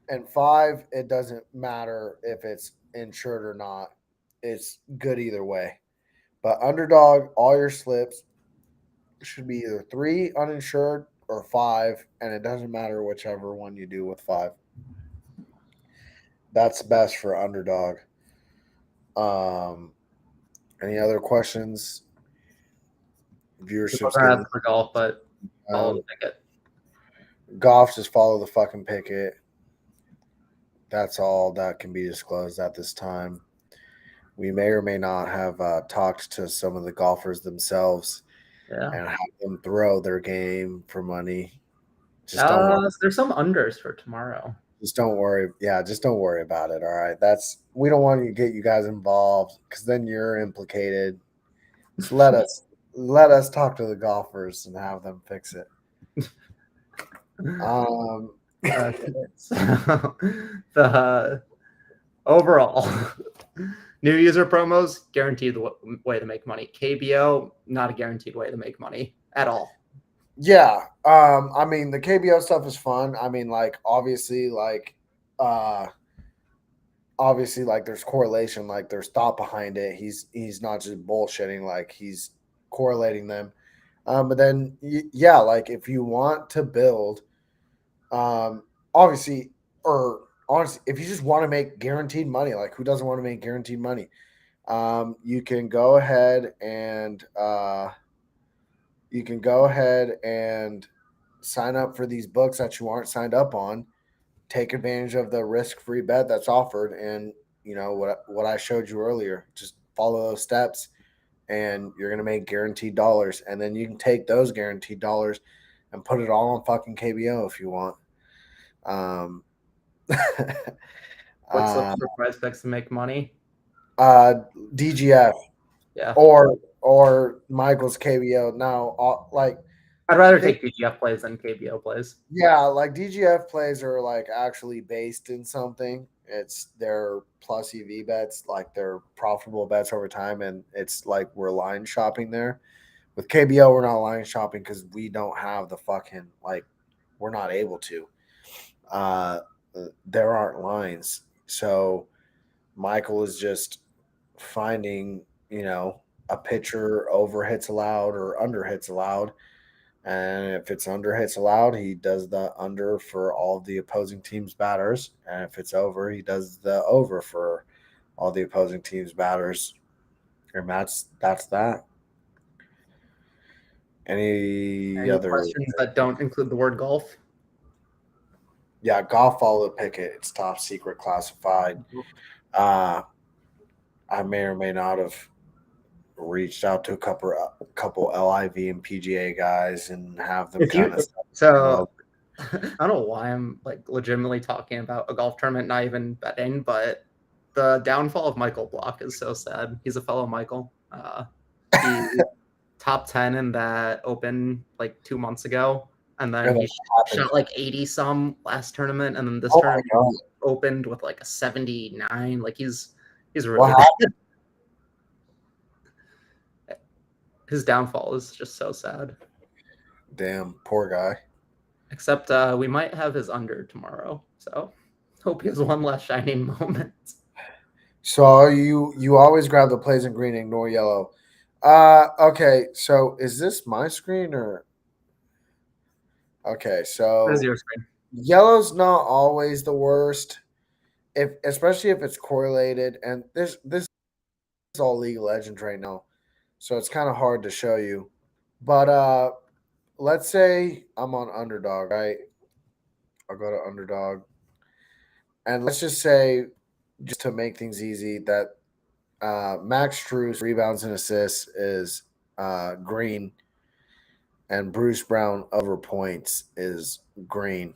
And 5, it doesn't matter if it's insured or not. It's good either way. But Underdog, all your slips should be either 3 uninsured or 5, and it doesn't matter whichever one you do with 5. That's best for Underdog. Any other questions? Viewership's good for golf, but follow the picket. Golf, just follow the fucking picket. That's all that can be disclosed at this time. We may or may not have talked to some of the golfers themselves and have them throw their game for money. Just don't worry. There's some unders for tomorrow. Just don't worry. Yeah, just don't worry about it. All right. We don't want to get you guys involved because then you're implicated. Just let us talk to the golfers and have them fix it. The overall new user promos guaranteed way to make money. KBO not a guaranteed way to make money at all. Yeah, I mean the KBO stuff is fun. I mean, like obviously, like obviously like there's correlation, like there's thought behind it. He's not just bullshitting, like he's correlating them. But then yeah, like if you want to build, um, obviously, or honestly, if you just want to make guaranteed money, like who doesn't want to make guaranteed money? You can go ahead and sign up for these books that you aren't signed up on. Take advantage of the risk-free bet that's offered, and you know what I showed you earlier. Just follow those steps, and you're gonna make guaranteed dollars. And then you can take those guaranteed dollars and put it all on fucking KBO if you want. Um, What's the uh, for prize picks to make money? uh, DGF Yeah. or Michael's KBO. Now, like I'd rather they, take DGF plays than KBO plays. yeah, like DGF plays are like actually based in something. It's their plus EV bets, like they're profitable bets over time, and it's like we're line shopping there. With KBO, we're not line shopping because we don't have the fucking like we're not able to. Uh, there aren't lines, so Michael is just finding, a pitcher over hits allowed or under hits allowed. And if it's under hits allowed, he does the under for all of the opposing team's batters. And if it's over, he does the over for all the opposing team's batters. And that's that. Any Any other? questions that don't include the word golf? Yeah, golf follow picket. It's top secret classified. Uh, I may or may not have reached out to a couple LIV and PGA guys and have them If kind you of so I don't know why I'm like legitimately talking about a golf tournament, not even betting, but the downfall of Michael Block is so sad. He's a fellow Michael. He top 10 in that Open like 2 months ago, and then he happened. shot like 80 some last tournament, and then this Oh my tournament god! opened with like a 79. Like he's What really happened? bad. His downfall is just so sad. Damn, poor guy. Except we might have his under tomorrow, so hope he has one last shining moment. So you always grab the plays in green, ignore yellow. Okay. So is this my screen or okay? What is So your screen? yellow's not always the worst, if especially if it's correlated. And this is all League of Legends right now, so it's kind of hard to show you. But let's say I'm on underdog, right? I'll go to underdog, and let's just say, just to make things easy, that Max Strus rebounds and assists is green, and Bruce Brown over points is green.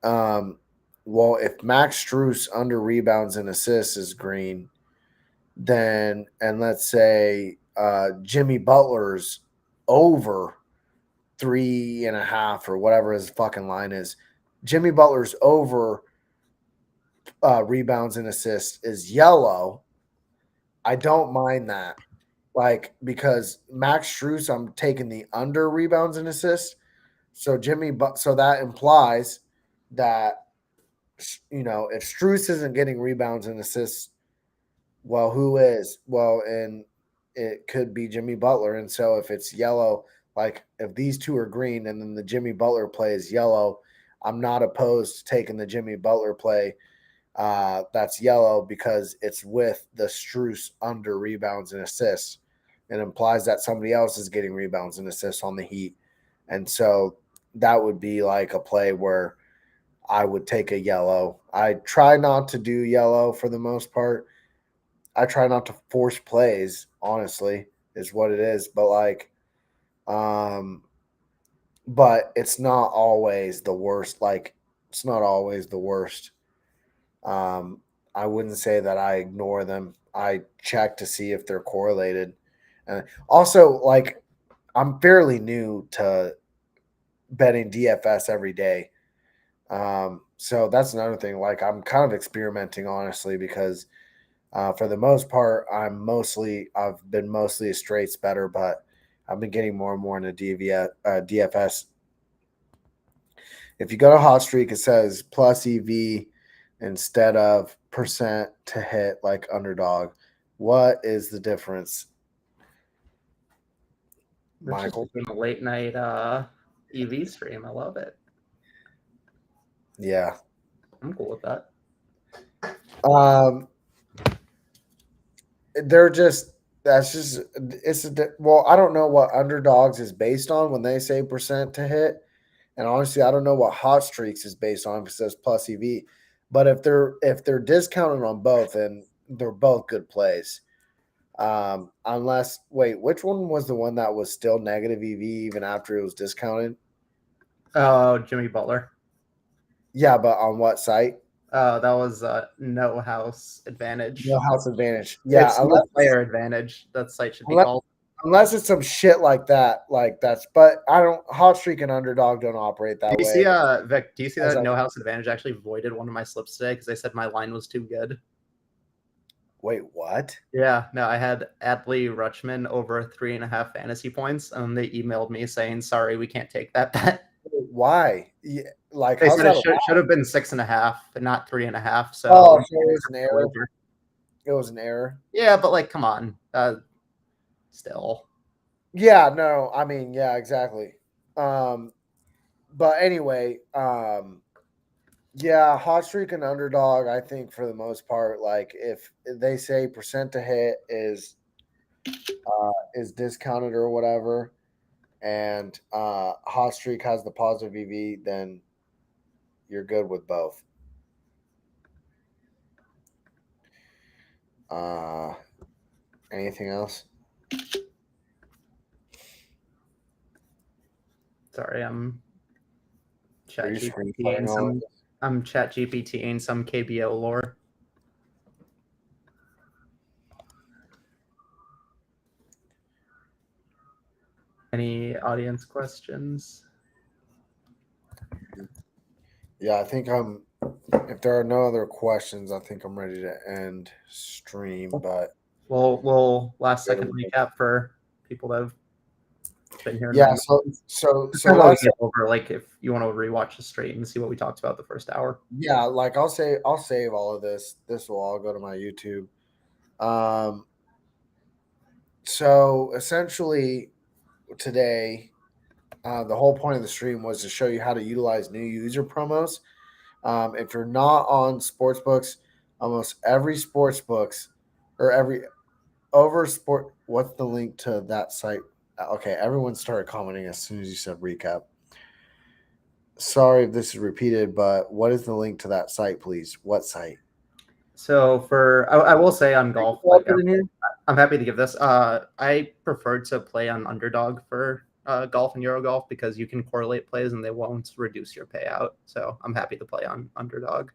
Um, well, if Max Strus under rebounds and assists is green, then and let's say Jimmy Butler's over 3.5 or whatever his fucking line is. Jimmy Butler's over rebounds and assists is yellow. I don't mind that. Like, because Max Strus, I'm taking the under rebounds and assists. So so that implies that, if Strus isn't getting rebounds and assists, well, who is? Well, and it could be Jimmy Butler. And so if it's yellow, like if these two are green and then the Jimmy Butler play is yellow, I'm not opposed to taking the Jimmy Butler play that's yellow because it's with the Strus under rebounds and assists. It implies that somebody else is getting rebounds and assists on the Heat. And so that would be like a play where I would take a yellow. I try not to do yellow for the most part. I try not to force plays, honestly, is what it is. But um, but it's not always the worst. Like, it's not always the worst. Um, I wouldn't say that I ignore them. I check to see if they're correlated. And also, like, I'm fairly new to betting DFS every day. So that's another thing. Like, I'm kind of experimenting, honestly, because for the most part, I've been mostly a straights better, but I've been getting more and more into DFS. If you go to Hot Streak, it says plus EV instead of percent to hit like underdog. What is the difference, That's just Michael? a late night EV stream. I love it. Yeah. I'm cool with that. They're just that's just well, I don't know what underdogs is based on when they say percent to hit, and honestly, I don't know what hot streaks is based on if it says plus EV. But if they're discounted on both, then they're both good plays. Unless wait, which one was the one that was still negative EV even after it was discounted? Oh, Jimmy Butler. Yeah, but on what site? Oh, that was no house advantage. No house advantage. Yeah, It's no player advantage. That site should be unless called. unless it's some shit like that, like that's. But I don't. Hot streak and underdog don't operate Do that you see way. Vic, do you see As that I, no house advantage actually voided one of my slips today because they said my line was too good? wait, what? Yeah, no, I had Adley Rutschman over 3.5 fantasy points, and they emailed me saying, "Sorry, we can't take that bet." Why? Yeah, like, They how's said it that? should have been 6.5, but not 3.5. Oh, So so it was an error. It was an error. yeah, but like, come on, still. Yeah, no, I mean, yeah, exactly. But anyway, yeah, hot streak and underdog. I think for the most part, like if they say percent to hit is discounted or whatever, and hot streak has the positive EV, then you're good with both. Anything else? Sorry, I'm Are chat you GPT and screenshotting all of some. this? I'm chat GPT and some KBO lore. Any audience questions? Yeah, I think I'm. If there are no other questions, I think I'm ready to end stream. But We'll last second recap for people that have been here. yeah, 9 minutes. so While we let's get over, like, if you want to rewatch the stream and see what we talked about the first hour. yeah, like I'll save all of this. This will all go to my YouTube. So essentially today, the whole point of the stream was to show you how to utilize new user promos. If you're not on sportsbooks, almost every sportsbooks or every over sport. What's the link to that site? Okay, everyone started commenting as soon as you said recap. Sorry if this is repeated, but what is the link to that site, please? What site? So I will say on golf, like I'm happy to give this. I prefer to play on underdog for golf and Euro golf because you can correlate plays and they won't reduce your payout. So I'm happy to play on underdog.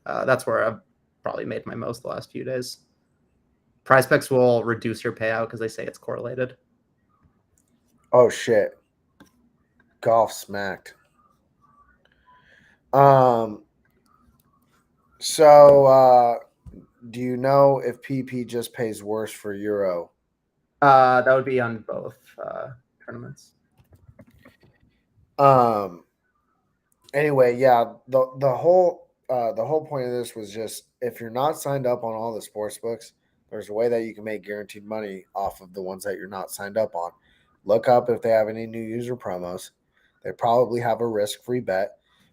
That's where I've probably made my most the last few days. Prize picks will reduce your payout because they say it's correlated. Oh shit. Golf smacked. So do you know if PP just pays worse for Euro? That would be on both tournaments. Anyway, yeah, the whole point of this was just if you're not signed up on all the sports books, there's a way that you can make guaranteed money off of the ones that you're not signed up on. Look up if they have any new user promos. They probably have a risk-free bet.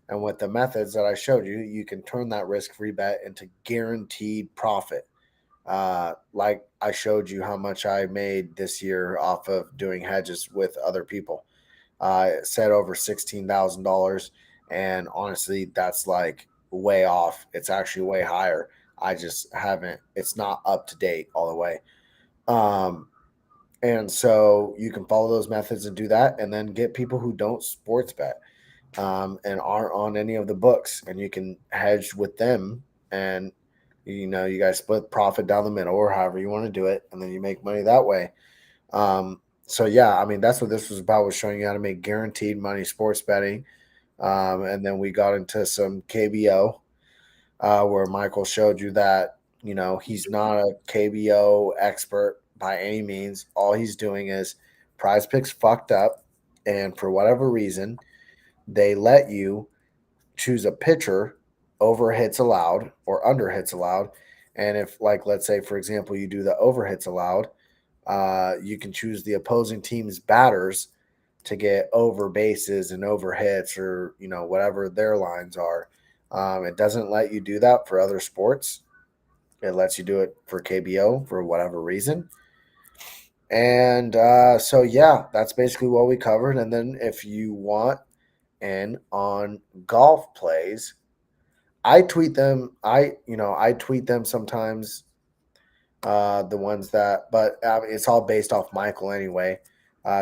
And with the methods that I showed you, you can turn that risk-free bet into guaranteed profit. Like I showed you how much I made this year off of doing hedges with other people. It said over $16,000, and honestly, that's like way off. It's actually way higher. I just haven't. It's not up to date all the way. And so you can follow those methods and do that, and then get people who don't sports bet and aren't on any of the books, and you can hedge with them, and you guys split profit down the middle or however you want to do it, and then you make money that way. So yeah, I mean that's what this was about, was showing you how to make guaranteed money sports betting. And then we got into some KBO, where Michael showed you that he's not a KBO expert by any means. All he's doing is Prize Picks fucked up, and for whatever reason, they let you choose a pitcher over hits allowed or under hits allowed. And if, like, let's say, for example, you do the over hits allowed, you can choose the opposing team's batters to get over bases and over hits or, whatever their lines are. It doesn't let you do that for other sports. It lets you do it for KBO for whatever reason. And so, yeah, that's basically what we covered. And then if you want in on golf plays, I tweet them. I tweet them sometimes. The ones that, but it's all based off Michael anyway.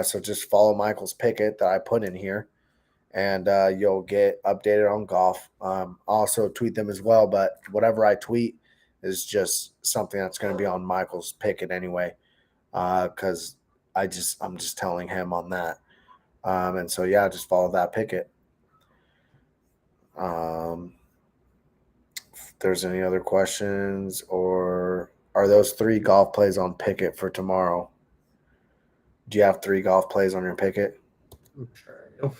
So just follow Michael's picket that I put in here, and you'll get updated on golf. Also tweet them as well, but whatever I tweet is just something that's going to be on Michael's picket anyway, because I'm just telling him on that. And so yeah, just follow that picket. If there's any other questions, or are those 3 golf plays on picket for tomorrow? Do you have 3 golf plays on your picket? I'm sure I do.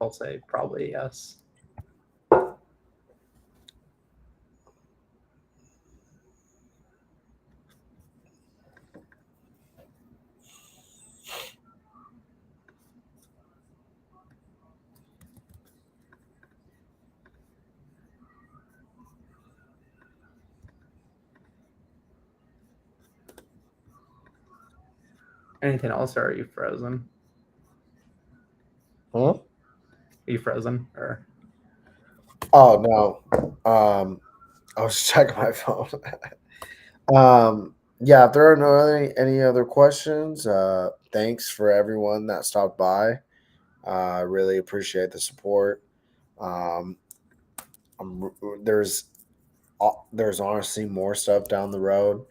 I'll say probably yes. Anything else, or are you frozen? Huh? Are you frozen? Or Oh no. I was checking my phone. Yeah, if there are any other questions, thanks for everyone that stopped by. I really appreciate the support. Um, I'm, there's honestly more stuff down the road.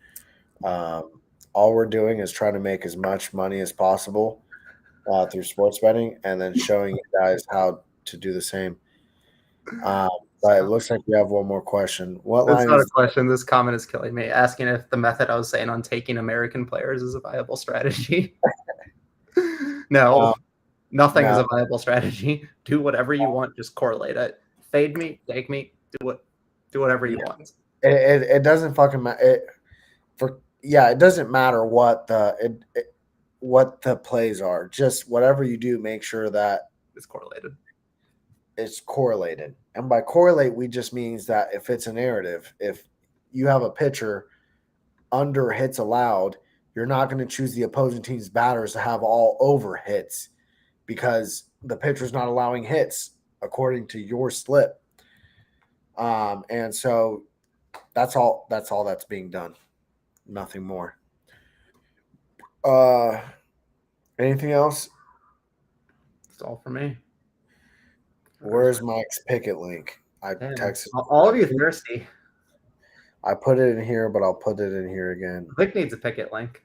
All we're doing is trying to make as much money as possible through sports betting, and then showing you guys how to do the same. But it looks like we have one more question. What that's line not a is? question. This comment is killing me. Asking if the method I was saying on taking American players is a viable strategy. No, nothing is No, a viable strategy. Do whatever you want. Just correlate it. Fade me, take me. Do whatever you want. it doesn't fucking matter. It doesn't matter what what the plays are. Just whatever you do, make sure that It's correlated. it's correlated. And by correlate, we just means that if it's a narrative, if you have a pitcher under hits allowed, you're not going to choose the opposing team's batters to have all over hits because the pitcher's not allowing hits according to your slip. And so that's all that's being done. Nothing more. Anything else? That's all for me. Where's Mike's picket link? I Damn. texted. All of you thirsty. I put it in here, but I'll put it in here again. Vic needs a picket link.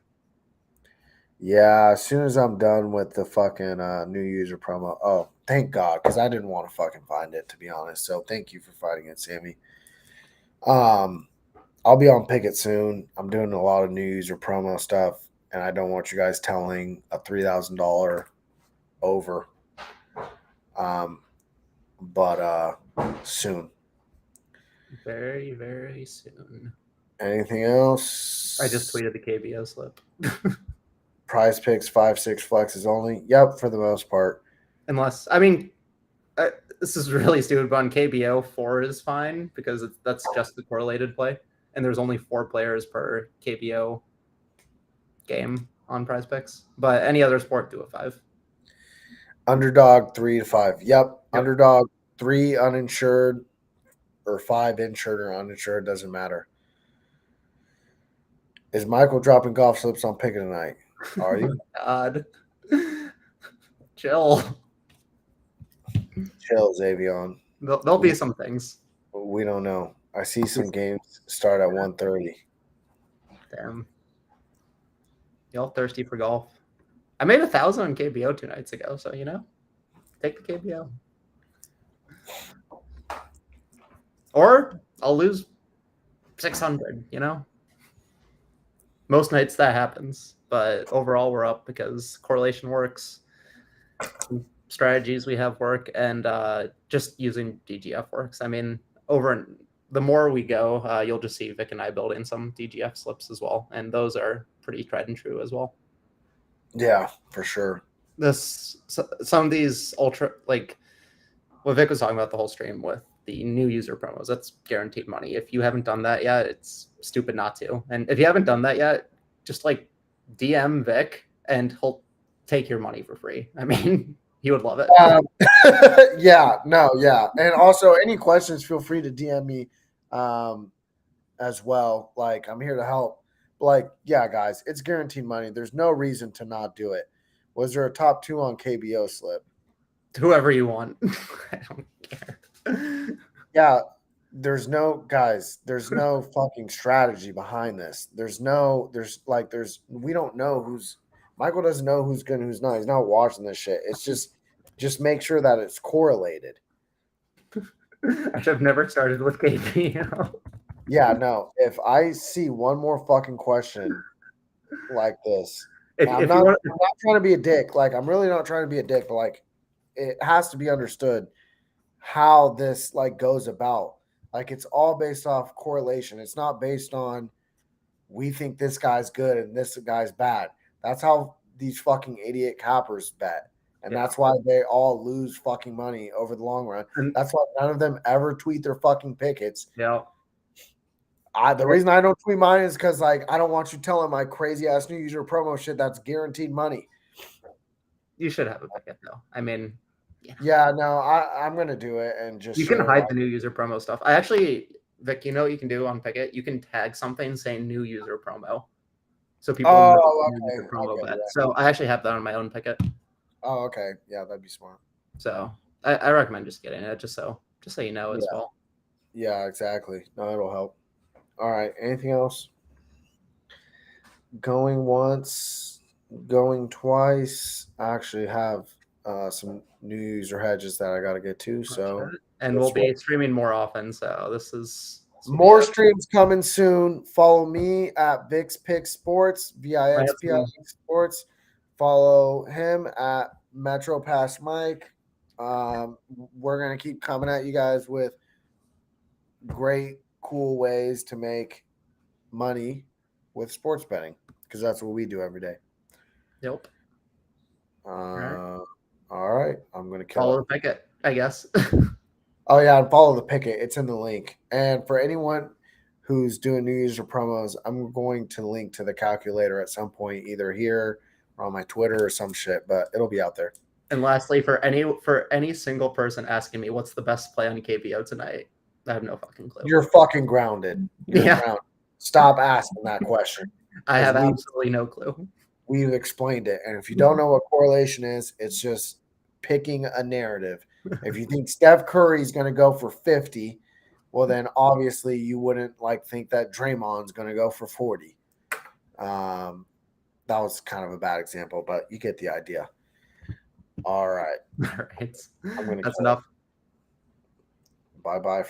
Yeah, as soon as I'm done with the fucking new user promo. Oh, thank God, because I didn't want to fucking find it, to be honest. So thank you for finding it, Sammy. I'll be on picket soon. I'm doing a lot of new user promo stuff, and I don't want you guys telling a $3,000 over. But soon. Very, very soon. Anything else? I just tweeted the KBO slip. Prize picks 5-6 flexes only. Yep, for the most part. Unless, I mean, this is really stupid, but on KBO, 4 is fine because that's just the correlated play. And there's only 4 players per KBO game on prize picks. But any other sport, do a 5. Underdog 3 to 5. Yep. Underdog 3 uninsured or 5 insured or uninsured. Doesn't matter. Is Michael dropping golf slips on picket tonight? Are you? God. Chill. Chill, Xavion. There'll be some things. We don't know. I see some games start at 1:30. Damn. Y'all thirsty for golf? I made 1,000 on KBO 2 nights ago, so take the KBO. Or I'll lose 600. Most nights that happens, but overall we're up because correlation works. strategies we have work, and just using DGF works. I mean, the more we go, you'll just see Vic and I building some DGF slips as well, and those are pretty tried and true as well. Yeah, for sure. Some of these ultra, like what Vic was talking about the whole stream with the new user promos, that's guaranteed money. If you haven't done that yet, it's stupid not to. And if you haven't done that yet, just like DM Vic and he'll take your money for free. I mean, he would love it. Yeah, no, yeah. And also, any questions, feel free to DM me as well. Like, I'm here to help. Like, yeah, guys, it's guaranteed money. There's no reason to not do it. Was there a top 2 on KBO slip? Whoever you want. I don't care. Yeah, there's no fucking strategy behind this. We don't know Michael doesn't know who's good and who's not. He's not watching this shit. It's just make sure that it's correlated. I've never started with KBO. Yeah, no. If I see one more fucking question like this, I'm not trying to be a dick. Like, I'm really not trying to be a dick, but like, it has to be understood how this like goes about. Like, it's all based off correlation. It's not based on we think this guy's good and this guy's bad. That's how these fucking idiot coppers bet. And that's why they all lose fucking money over the long run. That's why none of them ever tweet their fucking pickets. Yeah. The reason I don't tweet mine is because like I don't want you telling my crazy ass new user promo shit that's guaranteed money. You should have a picket though. I mean, yeah, no, I'm gonna do it and just you can hide the new user promo stuff. I actually, Vic, you know what you can do on Picket? You can tag something saying new user promo. So people know new user promo bet. So I actually have that on my own Picket. Oh, okay. Yeah, that'd be smart. So I recommend just getting it just so you know as well. Yeah, exactly. No, it'll help. All right. Anything else? Going once, going twice. I actually have some new user hedges that I got to get to. So, and we'll be streaming more often. So this is more streams coming soon. Follow me at Vix Pick Sports, VIXPIX Sports. Follow him at Metro Pass Mike. We're gonna keep coming at you guys with great, cool ways to make money with sports betting because that's what we do every day. Yep. All right. I'm gonna follow the Picket, I guess. Oh yeah, and follow the Picket. It's in the link. And for anyone who's doing new user promos, I'm going to link to the calculator at some point, either here or on my Twitter or some shit, but it'll be out there. And lastly, for any single person asking me what's the best play on KBO tonight, I have no fucking clue. You're fucking grounded. You're grounded. Stop asking that question. I have absolutely no clue. We've explained it. And if you don't know what correlation is, it's just picking a narrative. If you think Steph Curry is going to go for 50, well, then obviously you wouldn't think that Draymond's going to go for 40. That was kind of a bad example, but you get the idea. All right. All right. That's enough. Bye-bye.